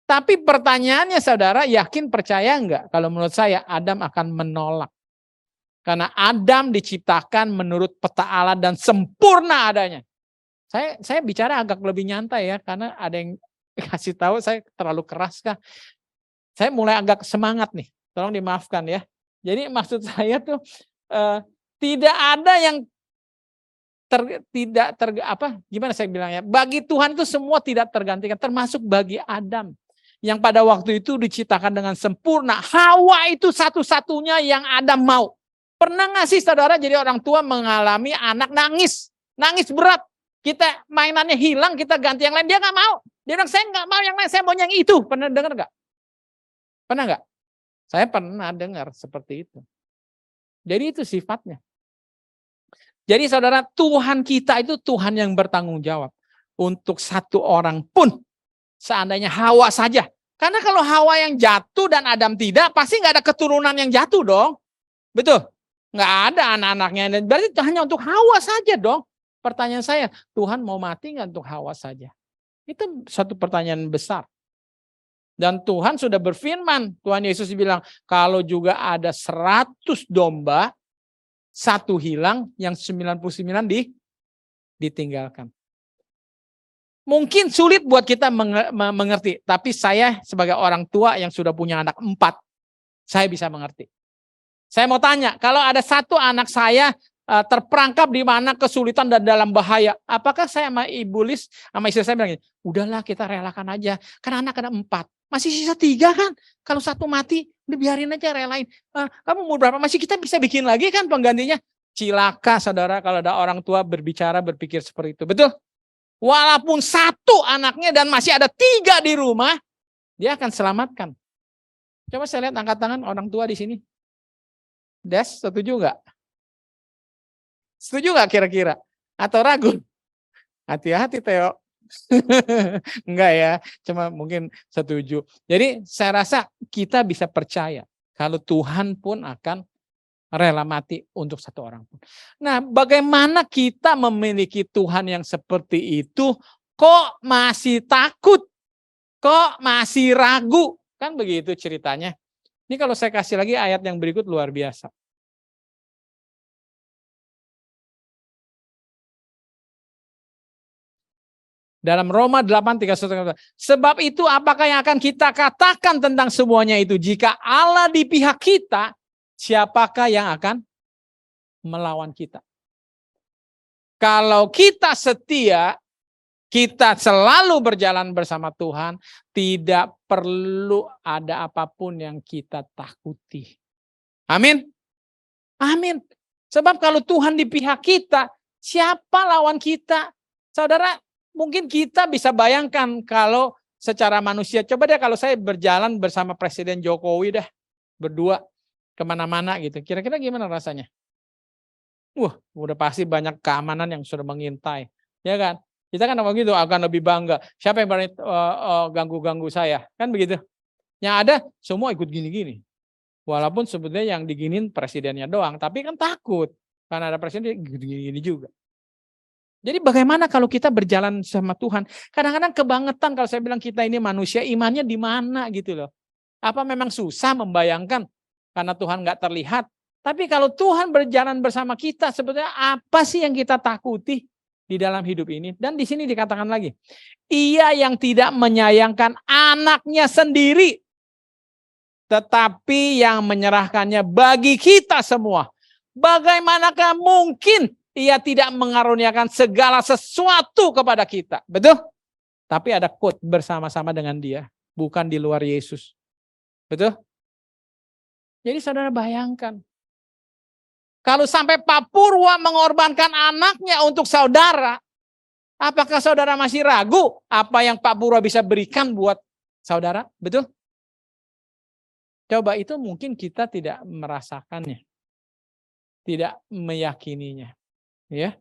Tapi pertanyaannya saudara, yakin percaya enggak? Kalau menurut saya Adam akan menolak. Karena Adam diciptakan menurut peta Allah dan sempurna adanya. Saya bicara agak lebih nyantai ya, karena ada yang kasih tahu saya terlalu keras kah? Saya mulai agak semangat nih, tolong dimaafkan ya. Jadi maksud saya tuh tidak ada yang gimana saya bilangnya? Bagi Tuhan itu semua tidak tergantikan, termasuk bagi Adam. Yang pada waktu itu diciptakan dengan sempurna. Hawa itu satu-satunya yang Adam mau. Pernah nggak sih saudara jadi orang tua mengalami anak nangis? Nangis berat. Kita mainannya hilang, kita ganti yang lain. Dia nggak mau. Dia bilang, saya nggak mau yang lain, saya mau yang itu. Pernah dengar nggak? Pernah nggak? Saya pernah dengar seperti itu. Jadi itu sifatnya. Jadi saudara, Tuhan kita itu Tuhan yang bertanggung jawab. Untuk satu orang pun. Seandainya Hawa saja. Karena kalau Hawa yang jatuh dan Adam tidak, pasti nggak ada keturunan yang jatuh dong. Betul? Nggak ada anak-anaknya. Berarti hanya untuk Hawa saja dong. Pertanyaan saya, Tuhan mau mati nggak untuk Hawa saja? Itu satu pertanyaan besar. Dan Tuhan sudah berfirman. Tuhan Yesus bilang, kalau juga ada 100 domba, satu hilang, yang 99 ditinggalkan. Mungkin sulit buat kita mengerti, tapi saya sebagai orang tua yang sudah punya anak 4, saya bisa mengerti. Saya mau tanya, kalau ada satu anak saya terperangkap di mana kesulitan dan dalam bahaya, apakah saya sama Ibu Lis, sama istri saya bilang, udahlah kita relakan aja, karena anak ada 4, masih sisa 3 kan, kalau satu mati, udah biarin aja relain. Kamu mau berapa, masih kita bisa bikin lagi kan penggantinya. Cilaka saudara kalau ada orang tua berpikir seperti itu, betul? Walaupun satu anaknya dan masih ada 3 di rumah, dia akan selamatkan. Coba saya lihat angkat tangan orang tua di sini. Des, setuju nggak? Setuju nggak kira-kira? Atau ragu? Hati-hati Theo. Enggak ya, cuma mungkin setuju. Jadi saya rasa kita bisa percaya kalau Tuhan pun akan rela mati untuk satu orang pun. Nah, bagaimana kita memiliki Tuhan yang seperti itu, kok masih takut? Kok masih ragu? Kan begitu ceritanya. Ini kalau saya kasih lagi ayat yang berikut luar biasa. Dalam Roma 8:31. Sebab itu apakah yang akan kita katakan tentang semuanya itu? Jika Allah di pihak kita, siapakah yang akan melawan kita? Kalau kita setia, kita selalu berjalan bersama Tuhan, tidak perlu ada apapun yang kita takuti. Amin. Amin. Sebab kalau Tuhan di pihak kita, siapa lawan kita? Saudara, mungkin kita bisa bayangkan kalau secara manusia, coba deh kalau saya berjalan bersama Presiden Jokowi dah, berdua kemana-mana gitu, kira-kira gimana rasanya? Wah, udah pasti banyak keamanan yang sudah mengintai, ya kan? Kita kan begitu akan lebih bangga. Siapa yang berani ganggu-ganggu saya? Kan begitu. Yang ada semua ikut gini-gini. Walaupun sebetulnya yang diginin presidennya doang, tapi kan takut karena ada presiden gini-gini juga. Jadi bagaimana kalau kita berjalan sama Tuhan? Kadang-kadang kebangetan kalau saya bilang kita ini manusia, imannya di mana gitu loh. Apa memang susah membayangkan karena Tuhan nggak terlihat? Tapi kalau Tuhan berjalan bersama kita, sebetulnya apa sih yang kita takuti? di dalam hidup ini. Dan di sini dikatakan lagi, ia yang tidak menyayangkan anaknya sendiri, tetapi yang menyerahkannya bagi kita semua. Bagaimanakah mungkin ia tidak mengaruniakan segala sesuatu kepada kita? Betul? Tapi ada quote, bersama-sama dengan dia, bukan di luar Yesus. Betul? Jadi saudara bayangkan, kalau sampai Pak Purwa mengorbankan anaknya untuk saudara, apakah saudara masih ragu apa yang Pak Purwa bisa berikan buat saudara? Betul? Coba itu mungkin kita tidak merasakannya, tidak meyakininya, ya.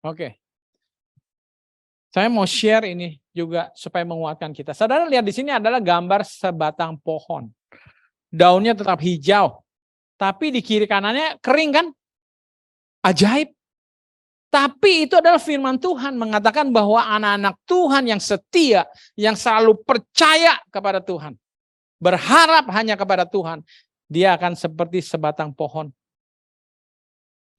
Oke. Saya mau share ini juga supaya menguatkan kita. Saudara lihat di sini adalah gambar sebatang pohon. Daunnya tetap hijau, tapi di kiri kanannya kering kan? Ajaib. Tapi itu adalah firman Tuhan mengatakan bahwa anak-anak Tuhan yang setia, yang selalu percaya kepada Tuhan, berharap hanya kepada Tuhan, dia akan seperti sebatang pohon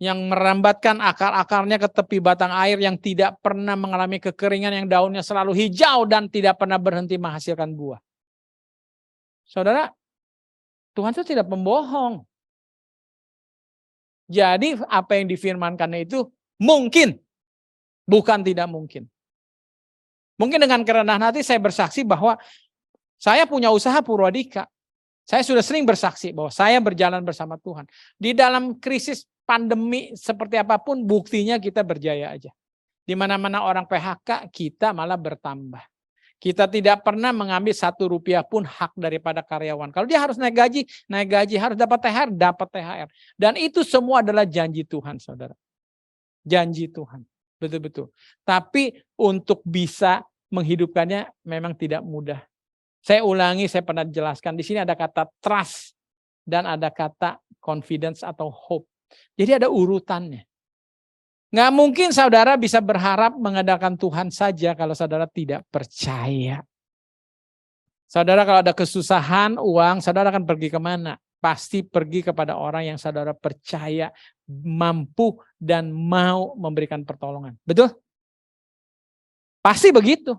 yang merambatkan akar-akarnya ke tepi batang air, yang tidak pernah mengalami kekeringan, yang daunnya selalu hijau dan tidak pernah berhenti menghasilkan buah. Saudara, Tuhan itu tidak pembohong. Jadi apa yang difirmankannya itu mungkin, bukan tidak mungkin. Mungkin dengan kerendahan hati saya bersaksi bahwa saya punya usaha Purwadika. Saya sudah sering bersaksi bahwa saya berjalan bersama Tuhan. Di dalam krisis pandemi seperti apapun, buktinya kita berjaya aja. Di mana-mana orang PHK, kita malah bertambah. Kita tidak pernah mengambil 1 rupiah pun hak daripada karyawan. Kalau dia harus naik gaji, harus dapat THR, dapat THR. Dan itu semua adalah janji Tuhan, saudara. Janji Tuhan, betul-betul. Tapi untuk bisa menghidupkannya memang tidak mudah. Saya ulangi, saya pernah jelaskan. Di sini ada kata trust dan ada kata confidence atau hope. Jadi ada urutannya. Nggak mungkin saudara bisa berharap mengandalkan Tuhan saja kalau saudara tidak percaya. Saudara kalau ada kesusahan, uang, saudara akan pergi kemana? Pasti pergi kepada orang yang saudara percaya, mampu dan mau memberikan pertolongan. Betul? Pasti begitu.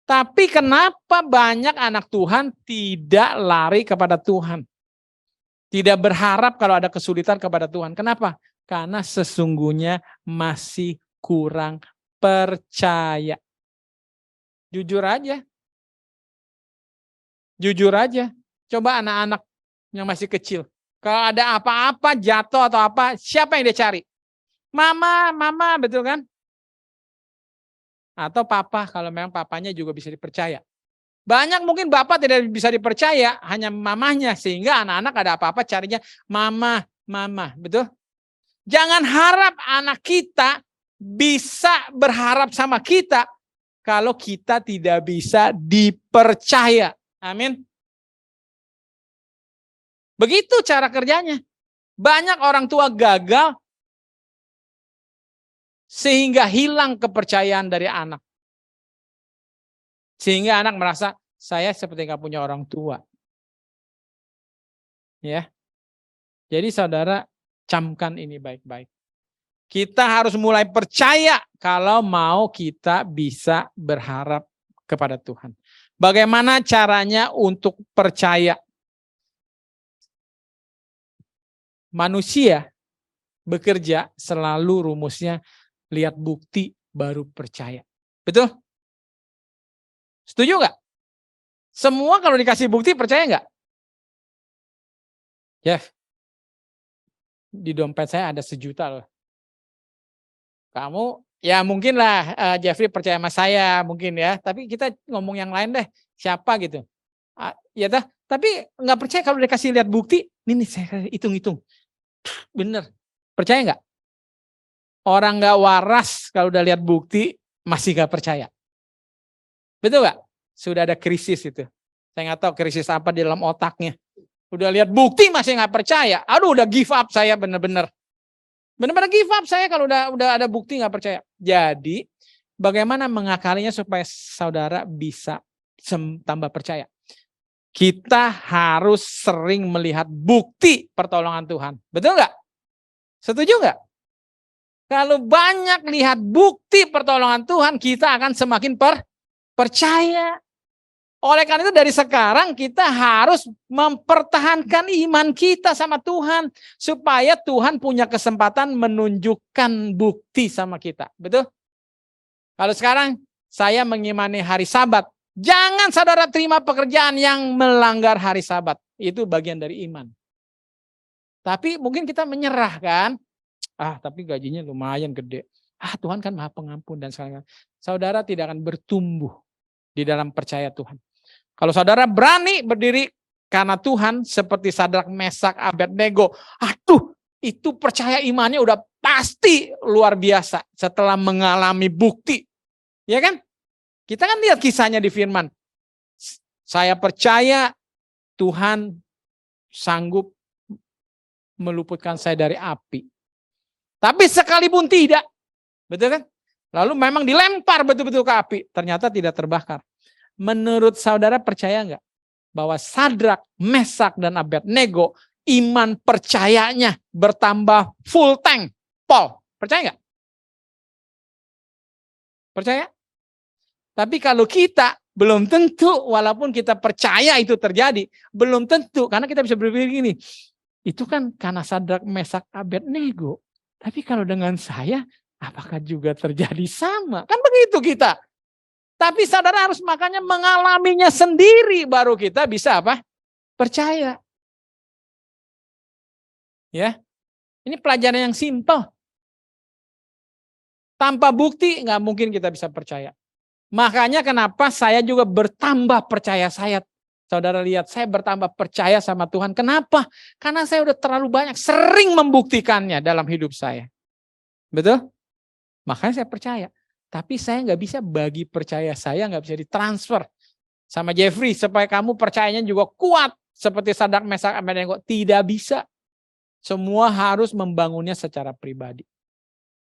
Tapi kenapa banyak anak Tuhan tidak lari kepada Tuhan? Tidak berharap kalau ada kesulitan kepada Tuhan. Kenapa? Karena sesungguhnya masih kurang percaya. Jujur aja. Jujur aja. Coba anak-anak yang masih kecil. Kalau ada apa-apa jatuh atau apa, siapa yang dia cari? Mama, betul kan? Atau papa, kalau memang papanya juga bisa dipercaya. Banyak mungkin bapak tidak bisa dipercaya, hanya mamahnya. Sehingga anak-anak ada apa-apa carinya mama, betul? Jangan harap anak kita bisa berharap sama kita kalau kita tidak bisa dipercaya. Amin. Begitu cara kerjanya. Banyak orang tua gagal sehingga hilang kepercayaan dari anak. Sehingga anak merasa saya seperti nggak punya orang tua. Ya. Jadi saudara, camkan ini baik-baik. Kita harus mulai percaya kalau mau kita bisa berharap kepada Tuhan. Bagaimana caranya untuk percaya? Manusia bekerja selalu rumusnya lihat bukti baru percaya. Betul? Setuju nggak? Semua kalau dikasih bukti percaya nggak? Jeff, di dompet saya ada 1 juta loh. Kamu ya mungkin lah Jeffrey percaya sama saya mungkin ya. Tapi kita ngomong yang lain deh. Siapa gitu. Ya dah. Tapi nggak percaya kalau dikasih lihat bukti. Nih saya hitung-hitung. Bener. Percaya nggak? Orang nggak waras kalau udah lihat bukti masih nggak percaya. Betul nggak? Sudah ada krisis itu. Saya nggak tahu krisis apa di dalam otaknya. Udah lihat bukti masih nggak percaya. Aduh udah give up saya bener-bener. Bener-bener give up saya kalau udah ada bukti nggak percaya. Jadi bagaimana mengakalinya supaya saudara bisa tambah percaya. Kita harus sering melihat bukti pertolongan Tuhan. Betul nggak? Setuju nggak? Kalau banyak lihat bukti pertolongan Tuhan, kita akan semakin percaya. Oleh karena itu dari sekarang kita harus mempertahankan iman kita sama Tuhan. Supaya Tuhan punya kesempatan menunjukkan bukti sama kita. Betul? Kalau sekarang saya mengimani hari Sabat. Jangan saudara terima pekerjaan yang melanggar hari Sabat. Itu bagian dari iman. Tapi mungkin kita menyerah kan. Tapi gajinya lumayan gede. Tuhan kan Maha Pengampun dan segala. Saudara tidak akan bertumbuh di dalam percaya Tuhan. Kalau saudara berani berdiri karena Tuhan seperti Sadrak, Mesak, Abednego, itu percaya imannya udah pasti luar biasa setelah mengalami bukti. Ya kan? Kita kan lihat kisahnya di firman. Saya percaya Tuhan sanggup meluputkan saya dari api. Tapi sekalipun tidak, betul kan? Lalu memang dilempar betul-betul ke api, ternyata tidak terbakar. Menurut saudara percaya nggak bahwa Sadrak, Mesak, dan Abednego iman percayanya bertambah full tank, Paul? Percaya nggak? Percaya? Tapi kalau kita belum tentu, walaupun kita percaya itu terjadi, belum tentu, karena kita bisa berpikir gini, itu kan karena Sadrak, Mesak, Abednego. Tapi kalau dengan saya, apakah juga terjadi sama? Kan begitu kita. Tapi saudara harus makanya mengalaminya sendiri, baru kita bisa apa? Percaya. Ya, ini pelajaran yang simpel. Tanpa bukti nggak mungkin kita bisa percaya. Makanya kenapa saya juga bertambah percaya saya. Saudara lihat, saya bertambah percaya sama Tuhan. Kenapa? Karena saya udah terlalu banyak, sering membuktikannya dalam hidup saya. Betul? Makanya saya percaya. Tapi saya nggak bisa bagi percaya saya, nggak bisa ditransfer sama Jeffrey supaya kamu percayanya juga kuat seperti Sadrak, Mesak, Abednego. Tidak bisa. Semua harus membangunnya secara pribadi.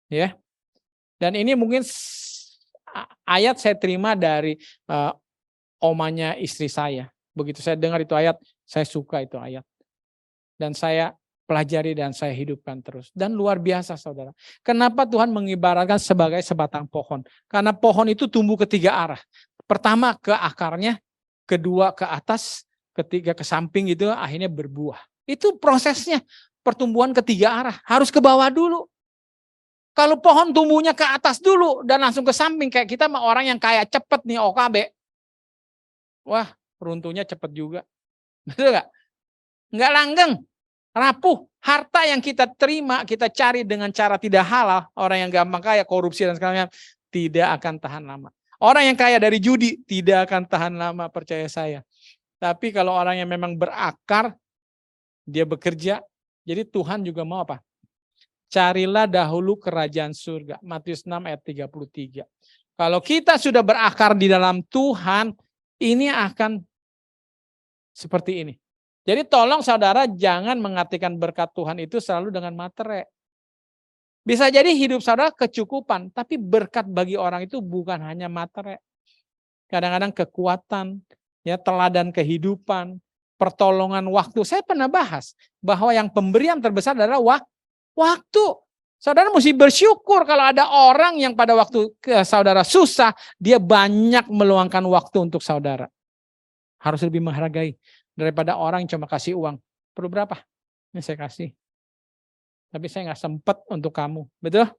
Ya. Dan ini mungkin ayat saya terima dari omanya istri saya. Begitu saya dengar itu ayat, saya suka itu ayat. Dan saya pelajari dan saya hidupkan terus. Dan luar biasa saudara. Kenapa Tuhan mengibaratkan sebagai sebatang pohon? Karena pohon itu tumbuh ke tiga arah. Pertama ke akarnya, kedua ke atas, ketiga ke samping gitu, akhirnya berbuah. Itu prosesnya pertumbuhan ke tiga arah. Harus ke bawah dulu. Kalau pohon tumbuhnya ke atas dulu dan langsung ke samping, kayak kita mah orang yang kayak cepet nih OKB. Wah, runtuhnya cepet juga. Betul gak? Nggak langgeng, rapuh. Harta yang kita terima, kita cari dengan cara tidak halal, orang yang gampang kaya, korupsi dan sebagainya, tidak akan tahan lama. Orang yang kaya dari judi, tidak akan tahan lama, percaya saya. Tapi kalau orang yang memang berakar, dia bekerja, jadi Tuhan juga mau apa? Carilah dahulu kerajaan surga. Matius 6 ayat 33. Kalau kita sudah berakar di dalam Tuhan, ini akan seperti ini. Jadi tolong saudara jangan mengartikan berkat Tuhan itu selalu dengan materi. Bisa jadi hidup saudara kecukupan, tapi berkat bagi orang itu bukan hanya materi. Kadang-kadang kekuatan, ya teladan kehidupan, pertolongan waktu. Saya pernah bahas bahwa yang pemberian terbesar adalah waktu. Saudara mesti bersyukur kalau ada orang yang pada waktu saudara susah, dia banyak meluangkan waktu untuk saudara. Harus lebih menghargai daripada orang yang cuma kasih uang. Perlu berapa? Ini saya kasih. Tapi saya nggak sempat untuk kamu. Betul?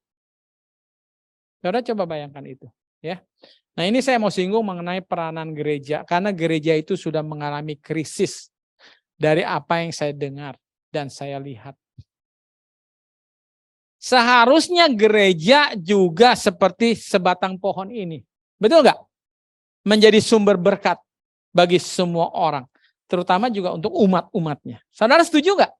Saudara coba bayangkan itu. Ya. Nah ini saya mau singgung mengenai peranan gereja. Karena gereja itu sudah mengalami krisis. Dari apa yang saya dengar dan saya lihat. Seharusnya gereja juga seperti sebatang pohon ini. Betul nggak? Menjadi sumber berkat bagi semua orang. Terutama juga untuk umat-umatnya. Saudara setuju nggak?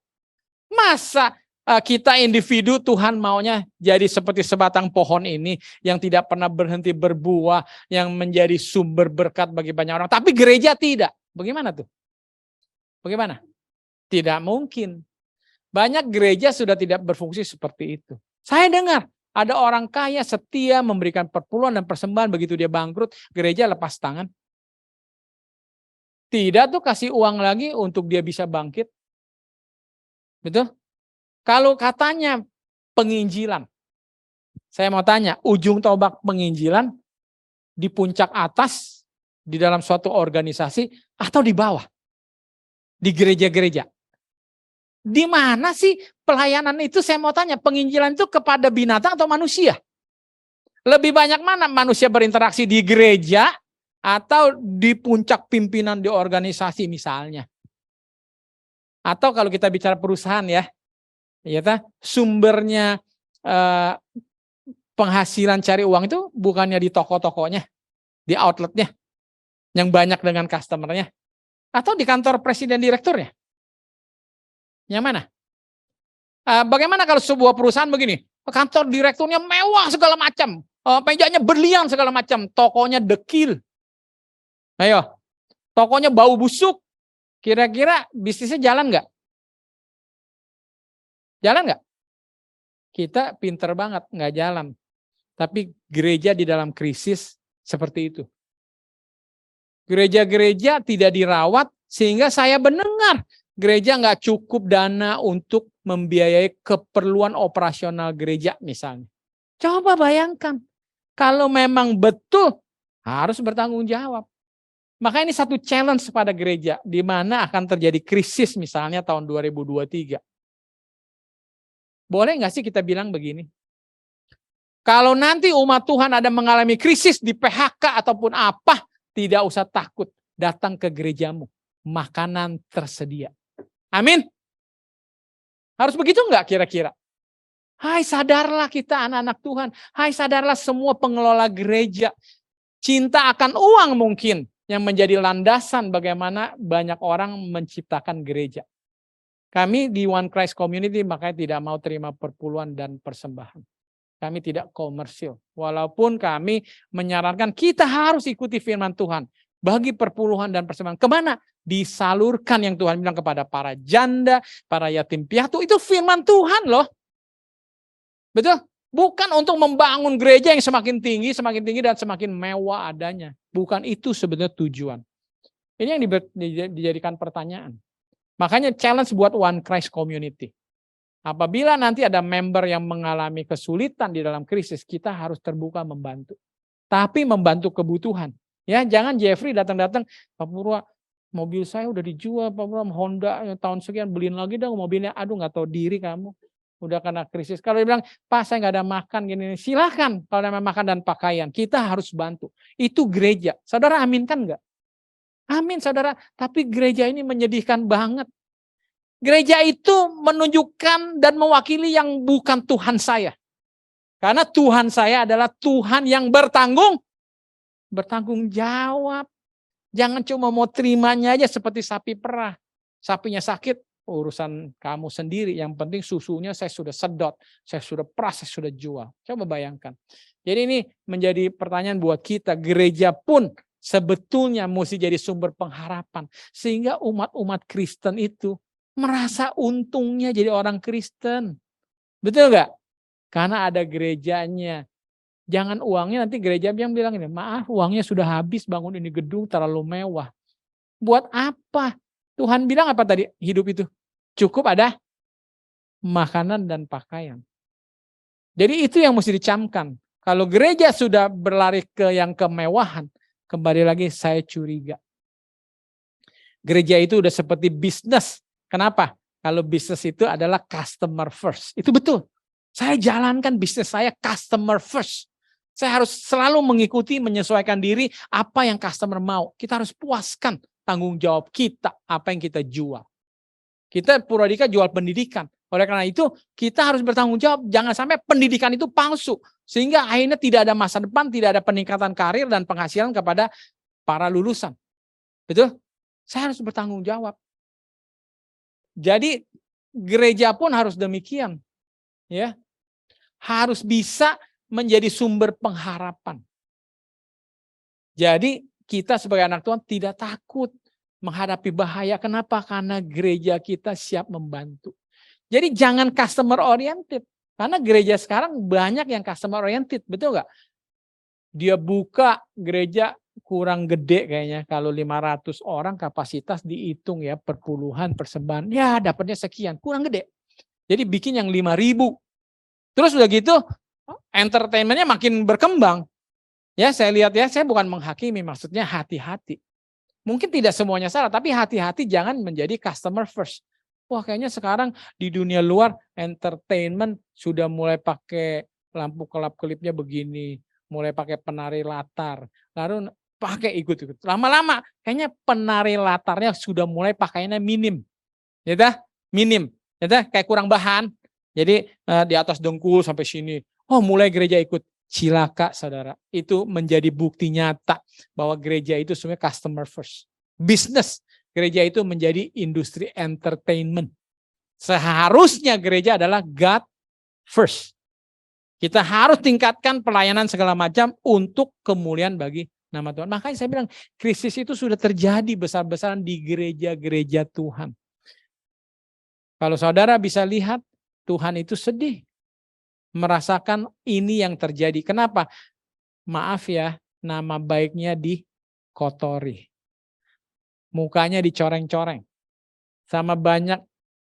Masa kita individu Tuhan maunya jadi seperti sebatang pohon ini yang tidak pernah berhenti berbuah, yang menjadi sumber berkat bagi banyak orang. Tapi gereja tidak. Bagaimana tuh? Bagaimana? Tidak mungkin. Banyak gereja sudah tidak berfungsi seperti itu. Saya dengar ada orang kaya setia memberikan perpuluhan dan persembahan, begitu dia bangkrut, gereja lepas tangan. Tidak tuh kasih uang lagi untuk dia bisa bangkit. Betul? Kalau katanya penginjilan, saya mau tanya, ujung tombak penginjilan di puncak atas, di dalam suatu organisasi, atau di bawah? Di gereja-gereja. Di mana sih pelayanan itu, saya mau tanya, penginjilan itu kepada binatang atau manusia? Lebih banyak mana manusia berinteraksi di gereja atau di puncak pimpinan di organisasi misalnya? Atau kalau kita bicara perusahaan ya sumbernya penghasilan cari uang itu bukannya di toko-tokonya, di outletnya, yang banyak dengan customernya, atau di kantor presiden direkturnya? Yang mana? Bagaimana kalau sebuah perusahaan begini, kantor direkturnya mewah segala macam, mejanya berlian segala macam, tokonya dekil. Ayo, tokonya bau busuk, kira-kira bisnisnya jalan nggak? Jalan nggak? Kita pinter banget, nggak jalan. Tapi gereja di dalam krisis seperti itu. Gereja-gereja tidak dirawat sehingga saya mendengar gereja nggak cukup dana untuk membiayai keperluan operasional gereja misalnya. Coba bayangkan, kalau memang betul harus bertanggung jawab. Maka ini satu challenge pada gereja, di mana akan terjadi krisis misalnya tahun 2023. Boleh nggak sih kita bilang begini? Kalau nanti umat Tuhan ada mengalami krisis di PHK ataupun apa, tidak usah takut, datang ke gerejamu. Makanan tersedia. Amin. Harus begitu enggak kira-kira? Hai sadarlah kita anak-anak Tuhan. Hai sadarlah semua pengelola gereja. Cinta akan uang mungkin yang menjadi landasan bagaimana banyak orang menciptakan gereja. Kami di One Christ Community makanya tidak mau terima perpuluhan dan persembahan. Kami tidak komersil. Walaupun kami menyarankan kita harus ikuti firman Tuhan. Bagi perpuluhan dan persembahan. Kemana? Disalurkan yang Tuhan bilang kepada para janda, para yatim piatu. Itu firman Tuhan loh. Betul? Bukan untuk membangun gereja yang semakin tinggi dan semakin mewah adanya. Bukan itu sebenarnya tujuan. Ini yang dijadikan pertanyaan. Makanya challenge buat One Christ Community. Apabila nanti ada member yang mengalami kesulitan di dalam krisis, kita harus terbuka membantu. Tapi membantu kebutuhan. Ya, jangan Jeffrey datang-datang, Pak Purwa, mobil saya udah dijual, Pak Purwa, Honda tahun sekian beliin lagi dong mobilnya. Aduh, nggak tahu diri kamu. Udah kena krisis. Kalau dia bilang, Pak saya nggak ada makan gini, silahkan kalau ada makan dan pakaian. Kita harus bantu. Itu gereja. Saudara aminkan nggak? Amin saudara. Tapi gereja ini menyedihkan banget. Gereja itu menunjukkan dan mewakili yang bukan Tuhan saya. Karena Tuhan saya adalah Tuhan yang bertanggung jawab. Jangan cuma mau terimanya aja seperti sapi perah. Sapinya sakit, urusan kamu sendiri. Yang penting susunya saya sudah sedot, saya sudah peras, saya sudah jual. Coba bayangkan. Jadi ini menjadi pertanyaan buat kita. Gereja pun sebetulnya mesti jadi sumber pengharapan. Sehingga umat-umat Kristen itu merasa untungnya jadi orang Kristen. Betul nggak? Karena ada gerejanya. Jangan uangnya nanti gereja yang bilang ini, maaf uangnya sudah habis bangun ini gedung terlalu mewah. Buat apa? Tuhan bilang apa tadi? Hidup itu cukup ada makanan dan pakaian. Jadi itu yang mesti dicamkan. Kalau gereja sudah berlari ke yang kemewahan, kembali lagi saya curiga. Gereja itu udah seperti bisnis. Kenapa? Kalau bisnis itu adalah customer first. Itu betul. Saya jalankan bisnis saya customer first. Saya harus selalu mengikuti, menyesuaikan diri apa yang customer mau. Kita harus puaskan tanggung jawab kita, apa yang kita jual. Kita Purwadika jual pendidikan. Oleh karena itu, kita harus bertanggung jawab. Jangan sampai pendidikan itu palsu. Sehingga akhirnya tidak ada masa depan, tidak ada peningkatan karir dan penghasilan kepada para lulusan. Betul? Saya harus bertanggung jawab. Jadi gereja pun harus demikian. Ya. Harus bisa menjadi sumber pengharapan. Jadi kita sebagai anak Tuhan tidak takut menghadapi bahaya. Kenapa? Karena gereja kita siap membantu. Jadi jangan customer oriented. Karena gereja sekarang banyak yang customer oriented. Betul nggak? Dia buka gereja kurang gede kayaknya. Kalau 500 orang kapasitas dihitung ya per puluhan persembahan. Ya dapatnya sekian, kurang gede. Jadi bikin yang 5.000. Terus udah gitu entertainmentnya makin berkembang. Ya saya lihat ya, saya bukan menghakimi, maksudnya hati-hati. Mungkin tidak semuanya salah, tapi hati-hati jangan menjadi customer first. Wah kayaknya sekarang di dunia luar entertainment sudah mulai pakai lampu kelap-kelipnya begini, mulai pakai penari latar, lalu pakai ikut-ikut. Lama-lama kayaknya penari latarnya sudah mulai pakainya minim. Ya dah, minim. Ya dah, kayak kurang bahan. Jadi di atas dengkul sampai sini. Oh mulai gereja ikut. Cilaka saudara, itu menjadi bukti nyata bahwa gereja itu sebenarnya customer first. Bisnis, gereja itu menjadi industri entertainment. Seharusnya gereja adalah God first. Kita harus tingkatkan pelayanan segala macam untuk kemuliaan bagi nama Tuhan. Makanya saya bilang krisis itu sudah terjadi besar-besaran di gereja-gereja Tuhan. Kalau saudara bisa lihat, Tuhan itu sedih merasakan ini yang terjadi. Kenapa? Maaf ya, nama baiknya dikotori. Mukanya dicoreng-coreng. Sama banyak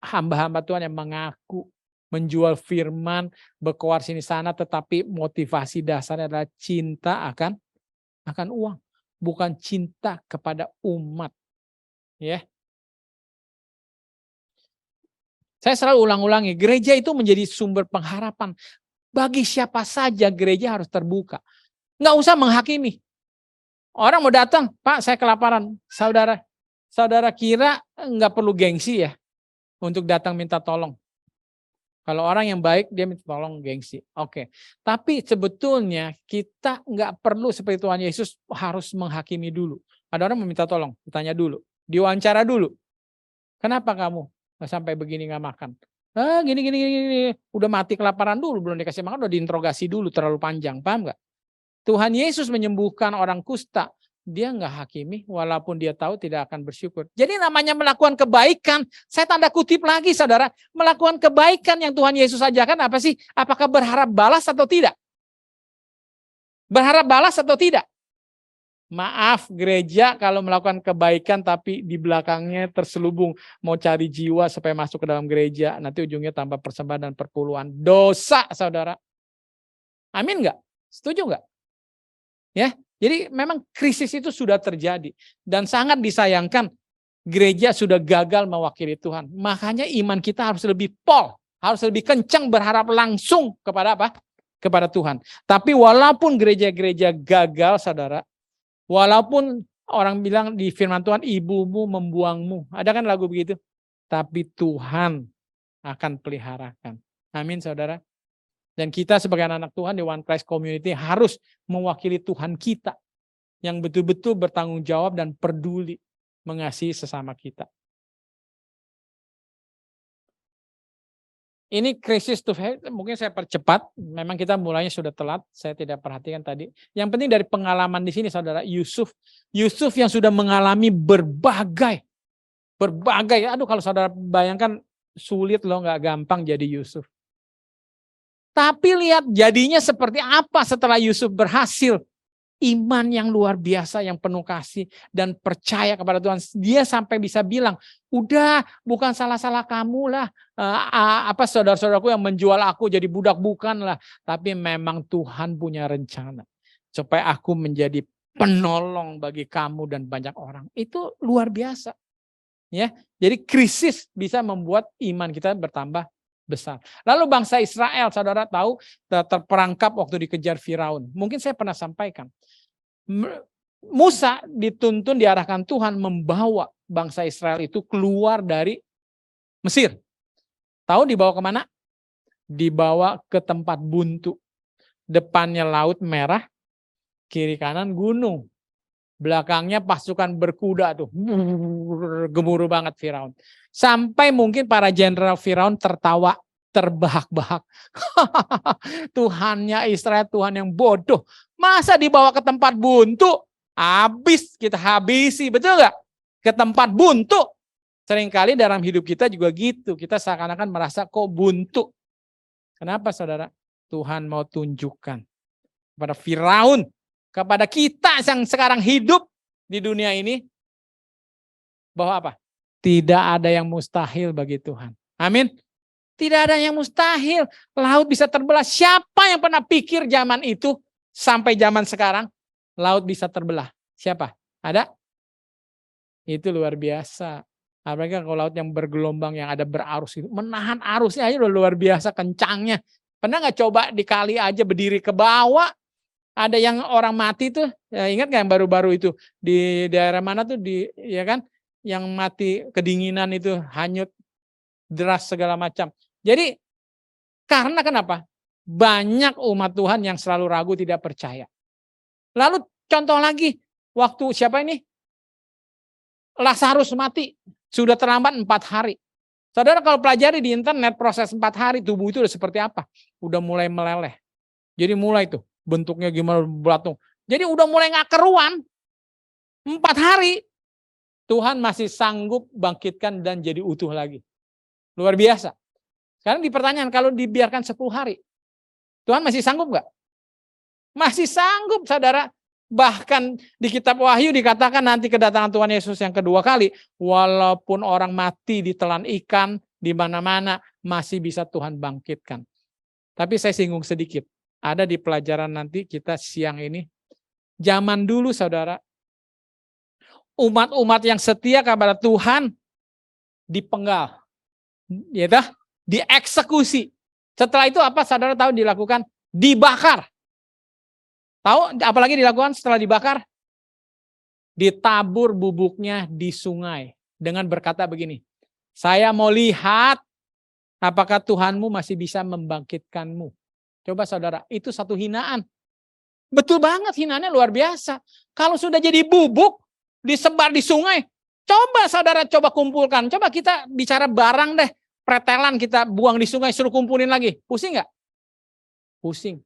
hamba-hamba Tuhan yang mengaku menjual firman, berkoar sini sana, tetapi motivasi dasarnya adalah cinta akan uang, bukan cinta kepada umat. Ya. Saya selalu ulang-ulangi, gereja itu menjadi sumber pengharapan. Bagi siapa saja gereja harus terbuka. Nggak usah menghakimi. Orang mau datang, Pak saya kelaparan. Saudara kira nggak perlu gengsi ya untuk datang minta tolong. Kalau orang yang baik dia minta tolong gengsi. Oke. Tapi sebetulnya kita nggak perlu seperti Tuhan Yesus harus menghakimi dulu. Ada orang meminta tolong, ditanya dulu, diwawancara dulu. Kenapa kamu sampai begini nggak makan? Gini. Udah mati kelaparan dulu, belum dikasih makan, udah diinterogasi dulu terlalu panjang, paham nggak? Tuhan Yesus menyembuhkan orang kusta, dia nggak hakimi, walaupun dia tahu tidak akan bersyukur. Jadi namanya melakukan kebaikan, saya tanda kutip lagi saudara, melakukan kebaikan yang Tuhan Yesus ajarkan apa sih? Apakah berharap balas atau tidak? Berharap balas atau tidak? Maaf gereja kalau melakukan kebaikan tapi di belakangnya terselubung mau cari jiwa supaya masuk ke dalam gereja, nanti ujungnya tambah persembahan dan perpuluhan. Dosa saudara. Amin nggak? Setuju nggak? Ya, jadi memang krisis itu sudah terjadi dan sangat disayangkan gereja sudah gagal mewakili Tuhan. Makanya iman kita harus lebih harus lebih kencang berharap langsung kepada apa? Kepada Tuhan. Tapi walaupun gereja-gereja gagal, saudara, walaupun orang bilang di firman Tuhan ibumu membuangmu, ada kan lagu begitu? Tapi Tuhan akan peliharakan. Amin, saudara. Dan kita sebagai anak Tuhan di One Christ Community harus mewakili Tuhan kita yang betul-betul bertanggung jawab dan peduli mengasihi sesama kita. Ini krisis tuh, mungkin saya percepat, memang kita mulainya sudah telat, saya tidak perhatikan tadi. Yang penting dari pengalaman di sini saudara, Yusuf yang sudah mengalami berbagai, aduh kalau saudara bayangkan sulit loh, nggak gampang jadi Yusuf. Tapi lihat jadinya seperti apa setelah Yusuf berhasil. Iman yang luar biasa, yang penuh kasih dan percaya kepada Tuhan. Dia sampai bisa bilang, udah bukan salah-salah kamu lah. Saudara-saudaraku yang menjual aku jadi budak, bukan lah. Tapi memang Tuhan punya rencana. Supaya aku menjadi penolong bagi kamu dan banyak orang. Itu luar biasa. Ya, jadi krisis bisa membuat iman kita bertambah besar. Lalu bangsa Israel, saudara tahu terperangkap waktu dikejar Firaun. Mungkin saya pernah sampaikan. Musa dituntun diarahkan Tuhan membawa bangsa Israel itu keluar dari Mesir. Tahu dibawa kemana? Dibawa ke tempat buntu. Depannya Laut Merah, kiri kanan gunung. Belakangnya pasukan berkuda tuh. Gemuruh banget Firaun. Sampai mungkin para jenderal Firaun tertawa terbahak-bahak. Tuhannya Israel Tuhan yang bodoh. Masa dibawa ke tempat buntu? Habis kita habisi, betul nggak? Ke tempat buntu. Seringkali dalam hidup kita juga gitu. Kita seakan-akan merasa kok buntu. Kenapa saudara? Tuhan mau tunjukkan kepada Firaun kepada kita yang sekarang hidup di dunia ini, bahwa apa? Tidak ada yang mustahil bagi Tuhan. Amin. Tidak ada yang mustahil. Laut bisa terbelah. Siapa yang pernah pikir zaman itu sampai zaman sekarang laut bisa terbelah? Siapa? Ada? Itu luar biasa. Apalagi kalau laut yang bergelombang, yang ada berarus itu, menahan arusnya aja udah luar biasa kencangnya. Pernah nggak coba di kali aja berdiri ke bawah? Ada yang orang mati tuh, ya ingat nggak yang baru-baru itu di daerah mana tuh ya kan? Yang mati kedinginan itu, hanyut, deras segala macam. Jadi karena kenapa? Banyak umat Tuhan yang selalu ragu, tidak percaya. Lalu contoh lagi, waktu siapa ini? Lazarus mati, sudah terlambat 4 hari. Saudara kalau pelajari di internet proses 4 hari tubuh itu udah seperti apa? Udah mulai meleleh. Jadi mulai tuh bentuknya gimana, belatung. Jadi udah mulai gak keruan. 4 hari Tuhan masih sanggup bangkitkan dan jadi utuh lagi. Luar biasa. Sekarang dipertanyaan, kalau dibiarkan 10 hari, Tuhan masih sanggup gak? Masih sanggup, saudara. Bahkan di kitab Wahyu dikatakan nanti kedatangan Tuhan Yesus yang kedua kali, walaupun orang mati ditelan ikan di mana-mana, masih bisa Tuhan bangkitkan. Tapi saya singgung sedikit. Ada di pelajaran nanti kita siang ini. Zaman dulu saudara, umat-umat yang setia kepada Tuhan dipenggal, ya toh, dieksekusi. Setelah itu apa saudara tahu dilakukan? Dibakar. Tahu apalagi dilakukan setelah dibakar? Ditabur bubuknya di sungai dengan berkata begini, saya mau lihat apakah Tuhanmu masih bisa membangkitkanmu. Coba saudara, itu satu hinaan. Betul banget, hinaannya luar biasa. Kalau sudah jadi bubuk, disebar di sungai, coba saudara coba kumpulkan. Coba kita bicara barang deh, pretelan kita buang di sungai, suruh kumpulin lagi. Pusing nggak? Pusing.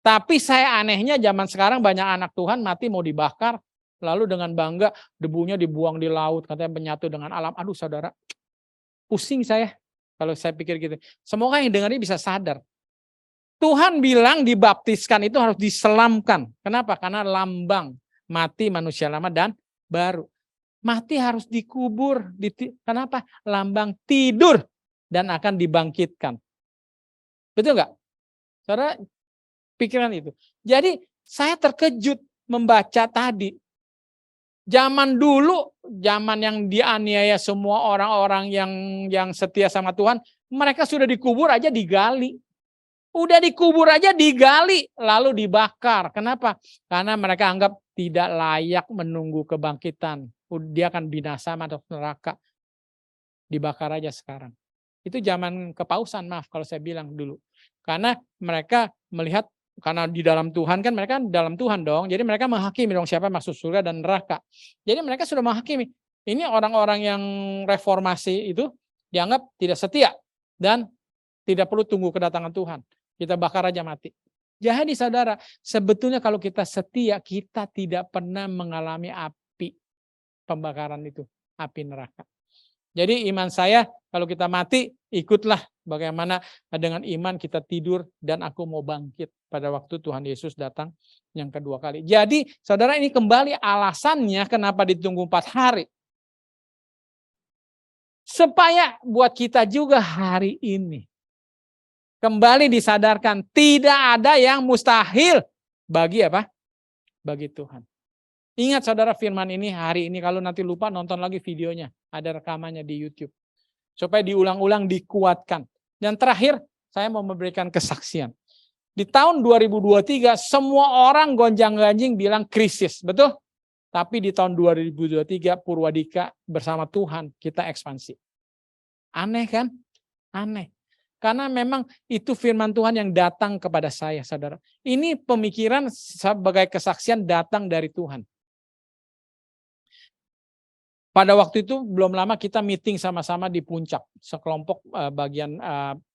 Tapi saya anehnya zaman sekarang banyak anak Tuhan mati mau dibakar, lalu dengan bangga debunya dibuang di laut, katanya menyatu dengan alam. Aduh saudara, pusing saya kalau saya pikir gitu. Semoga yang dengar ini bisa sadar. Tuhan bilang dibaptiskan itu harus diselamkan. Kenapa? Karena lambang mati manusia lama dan baru. Mati harus dikubur. Kenapa? Lambang tidur dan akan dibangkitkan. Betul nggak? Saudara, pikiran itu. Jadi saya terkejut membaca tadi. Zaman dulu, zaman yang dianiaya semua orang-orang yang setia sama Tuhan, mereka sudah dikubur aja digali. Udah dikubur aja digali, lalu dibakar. Kenapa? Karena mereka anggap tidak layak menunggu kebangkitan. Dia akan binasa masuk neraka. Dibakar aja sekarang. Itu zaman kepausan, maaf kalau saya bilang dulu. Karena mereka melihat, karena di dalam Tuhan kan mereka dalam Tuhan dong. Jadi mereka menghakimi dong siapa masuk surga dan neraka. Jadi mereka sudah menghakimi. Ini orang-orang yang reformasi itu dianggap tidak setia. Dan tidak perlu tunggu kedatangan Tuhan. Kita bakar aja mati. Jadi saudara, sebetulnya kalau kita setia, kita tidak pernah mengalami api pembakaran itu, api neraka. Jadi iman saya, kalau kita mati, ikutlah bagaimana dengan iman kita tidur dan aku mau bangkit pada waktu Tuhan Yesus datang yang kedua kali. Jadi saudara, ini kembali alasannya kenapa ditunggu 4 hari. Supaya buat kita juga hari ini kembali disadarkan tidak ada yang mustahil bagi apa? Bagi Tuhan. Ingat saudara, firman ini hari ini, kalau nanti lupa nonton lagi videonya, ada rekamannya di YouTube. Supaya diulang-ulang, dikuatkan. Dan terakhir, saya mau memberikan kesaksian. Di tahun 2023 semua orang gonjang-ganjing bilang krisis, betul? Tapi di tahun 2023 Purwadika bersama Tuhan kita ekspansi. Aneh kan? Aneh. Karena memang itu firman Tuhan yang datang kepada saya, saudara. Ini pemikiran sebagai kesaksian datang dari Tuhan. Pada waktu itu belum lama kita meeting sama-sama di puncak. Sekelompok bagian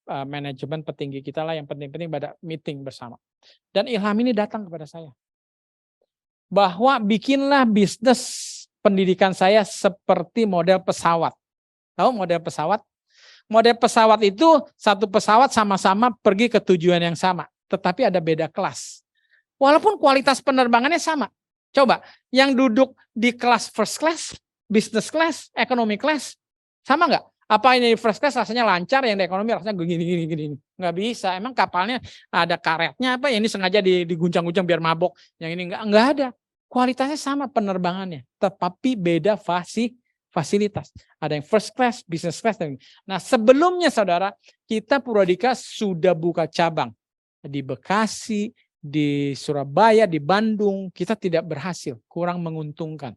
manajemen petinggi kita lah yang penting-penting pada meeting bersama. Dan ilham ini datang kepada saya. Bahwa bikinlah bisnis pendidikan saya seperti model pesawat. Tahu model pesawat? Model pesawat itu satu pesawat sama-sama pergi ke tujuan yang sama, tetapi ada beda kelas. Walaupun kualitas penerbangannya sama. Coba, yang duduk di kelas first class, business class, economy class, sama nggak? Apa ini first class rasanya lancar, yang di ekonomi rasanya gini. Nggak bisa, emang kapalnya ada karetnya apa, yang ini sengaja diguncang-guncang biar mabok, yang ini nggak ada. Kualitasnya sama penerbangannya, tapi beda fasilitas. Ada yang first class, business class. Nah sebelumnya saudara, kita Purwadika sudah buka cabang di Bekasi, di Surabaya, di Bandung, kita tidak berhasil, kurang menguntungkan.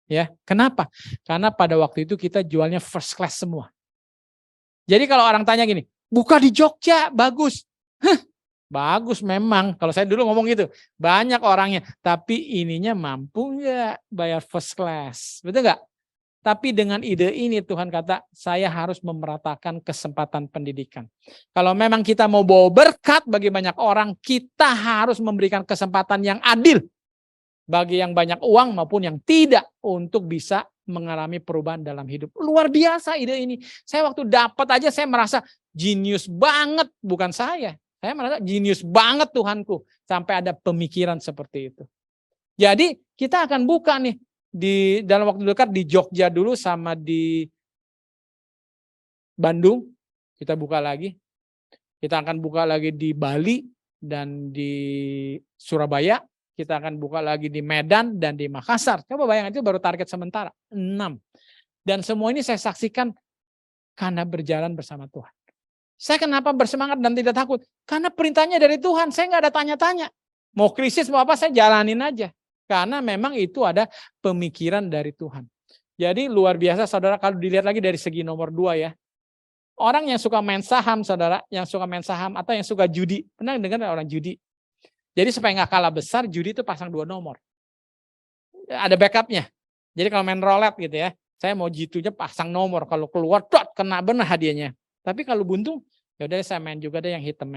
Ya, kenapa? Karena pada waktu itu kita jualnya first class semua. Jadi kalau orang tanya gini, buka di Jogja, bagus. Bagus memang, kalau saya dulu ngomong gitu, banyak orangnya, tapi ininya mampu nggak bayar first class, betul nggak? Tapi dengan ide ini Tuhan kata, saya harus memeratakan kesempatan pendidikan. Kalau memang kita mau bawa berkat bagi banyak orang, kita harus memberikan kesempatan yang adil bagi yang banyak uang maupun yang tidak untuk bisa mengalami perubahan dalam hidup. Luar biasa ide ini. Saya waktu dapat aja saya merasa jenius banget, bukan saya. Saya merasa jenius banget Tuhanku sampai ada pemikiran seperti itu. Jadi kita akan buka nih di dalam waktu dekat di Jogja dulu sama di Bandung, kita buka lagi. Kita akan buka lagi di Bali dan di Surabaya. Kita akan buka lagi di Medan dan di Makassar. Coba bayangkan itu baru target sementara, 6. Dan semua ini saya saksikan karena berjalan bersama Tuhan. Saya kenapa bersemangat dan tidak takut? Karena perintahnya dari Tuhan, saya nggak ada tanya-tanya. Mau krisis, mau apa, saya jalanin aja. Karena memang itu ada pemikiran dari Tuhan. Jadi luar biasa saudara, kalau dilihat lagi dari segi nomor 2 ya. Orang yang suka main saham saudara, yang suka main saham atau yang suka judi. Pernah dengar orang judi? Jadi supaya nggak kalah besar, judi itu pasang 2 nomor. Ada backupnya. Jadi kalau main roulette gitu ya, saya mau jitunya pasang nomor. Kalau keluar, kena benar hadiahnya. Tapi kalau buntung, ya udah saya main juga deh yang hitam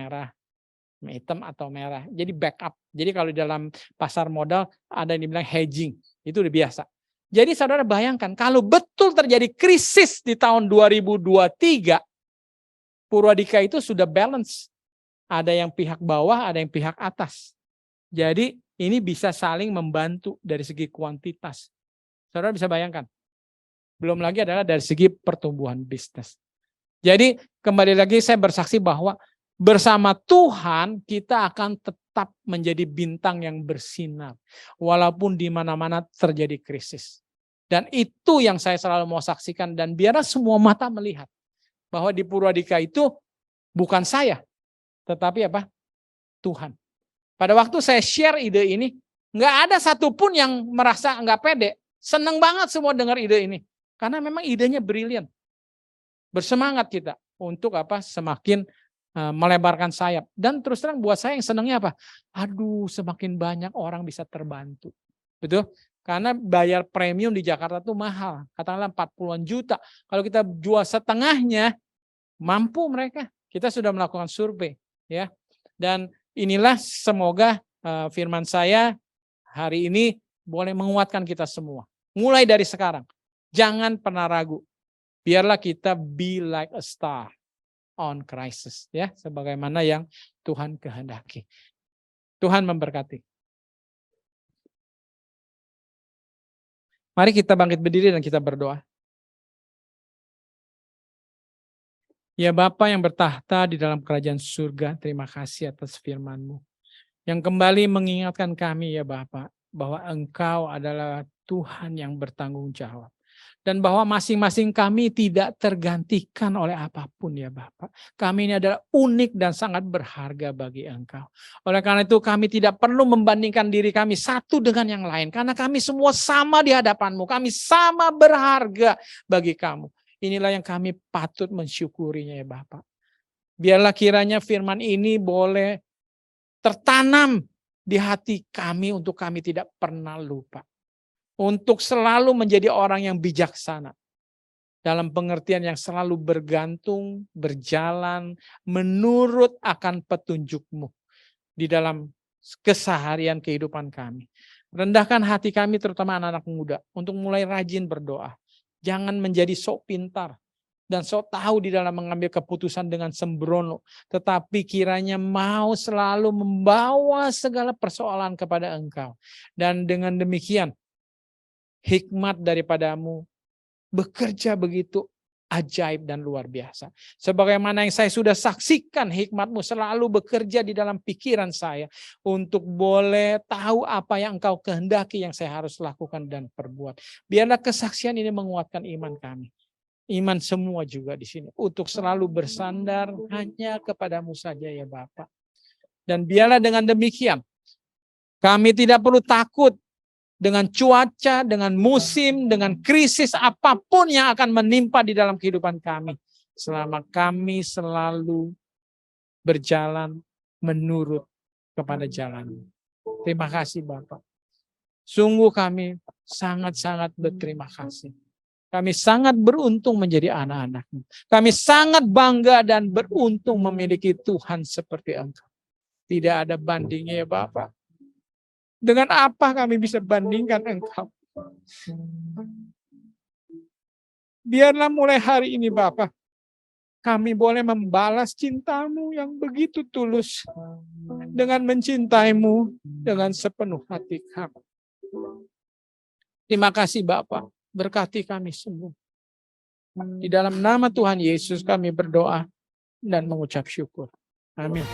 atau merah. Jadi backup. Jadi kalau di dalam pasar modal ada yang dibilang hedging. Itu udah biasa. Jadi saudara bayangkan, kalau betul terjadi krisis di tahun 2023, Purwadika itu sudah balance. Ada yang pihak bawah, ada yang pihak atas. Jadi ini bisa saling membantu dari segi kuantitas. Saudara bisa bayangkan. Belum lagi adalah dari segi pertumbuhan bisnis. Jadi kembali lagi saya bersaksi bahwa bersama Tuhan kita akan tetap menjadi bintang yang bersinar. Walaupun di mana-mana terjadi krisis. Dan itu yang saya selalu mau saksikan. Dan biarlah semua mata melihat. Bahwa di Purwadika itu bukan saya. Tetapi apa? Tuhan. Pada waktu saya share ide ini, nggak ada satupun yang merasa nggak pede. Seneng banget semua dengar ide ini. Karena memang idenya brilian. Bersemangat kita untuk apa? Semakin melebarkan sayap. Dan terus terang buat saya yang senangnya apa? Aduh, semakin banyak orang bisa terbantu. Betul? Karena bayar premium di Jakarta tuh mahal. Katakanlah 40-an juta. Kalau kita jual setengahnya, mampu mereka. Kita sudah melakukan survei. Ya, dan inilah semoga firman saya hari ini boleh menguatkan kita semua. Mulai dari sekarang, jangan pernah ragu. Biarlah kita be like a star on crisis, ya, sebagaimana yang Tuhan kehendaki. Tuhan memberkati. Mari kita bangkit berdiri dan kita berdoa. Ya Bapa yang bertahta di dalam kerajaan surga, terima kasih atas firman-Mu. Yang kembali mengingatkan kami ya Bapa, bahwa Engkau adalah Tuhan yang bertanggung jawab. Dan bahwa masing-masing kami tidak tergantikan oleh apapun ya Bapa. Kami ini adalah unik dan sangat berharga bagi Engkau. Oleh karena itu kami tidak perlu membandingkan diri kami satu dengan yang lain. Karena kami semua sama di hadapan-Mu. Kami sama berharga bagi Kamu. Inilah yang kami patut mensyukurinya ya Bapak. Biarlah kiranya firman ini boleh tertanam di hati kami untuk kami tidak pernah lupa. Untuk selalu menjadi orang yang bijaksana. Dalam pengertian yang selalu bergantung, berjalan, menurut akan petunjuk-Mu. Di dalam keseharian kehidupan kami. Rendahkan hati kami terutama anak-anak muda. Untuk mulai rajin berdoa. Jangan menjadi sok pintar. dan sok tahu di dalam mengambil keputusan dengan sembrono, tetapi kiranya mau selalu membawa segala persoalan kepada Engkau. Dan dengan demikian, hikmat daripadamu bekerja begitu ajaib dan luar biasa. Sebagaimana yang saya sudah saksikan, hikmat-Mu selalu bekerja di dalam pikiran saya untuk boleh tahu apa yang Engkau kehendaki yang saya harus lakukan dan perbuat. Biarlah kesaksian ini menguatkan iman kami. Iman semua juga di sini untuk selalu bersandar hanya kepadamu saja ya Bapa. Dan biarlah dengan demikian kami tidak perlu takut dengan cuaca, dengan musim, dengan krisis apapun yang akan menimpa di dalam kehidupan kami. Selama kami selalu berjalan menurut kepada jalan. Terima kasih Bapak. Sungguh kami sangat-sangat berterima kasih. Kami sangat beruntung menjadi anak-anak-Mu. Kami sangat bangga dan beruntung memiliki Tuhan seperti Engkau. Tidak ada bandingnya ya Bapak. Dengan apa kami bisa bandingkan Engkau? Biarlah mulai hari ini Bapak, kami boleh membalas cinta-Mu yang begitu tulus dengan mencintai-Mu dengan sepenuh hati kami. Terima kasih Bapak. Berkati kami semua. Di dalam nama Tuhan Yesus kami berdoa dan mengucap syukur. Amin.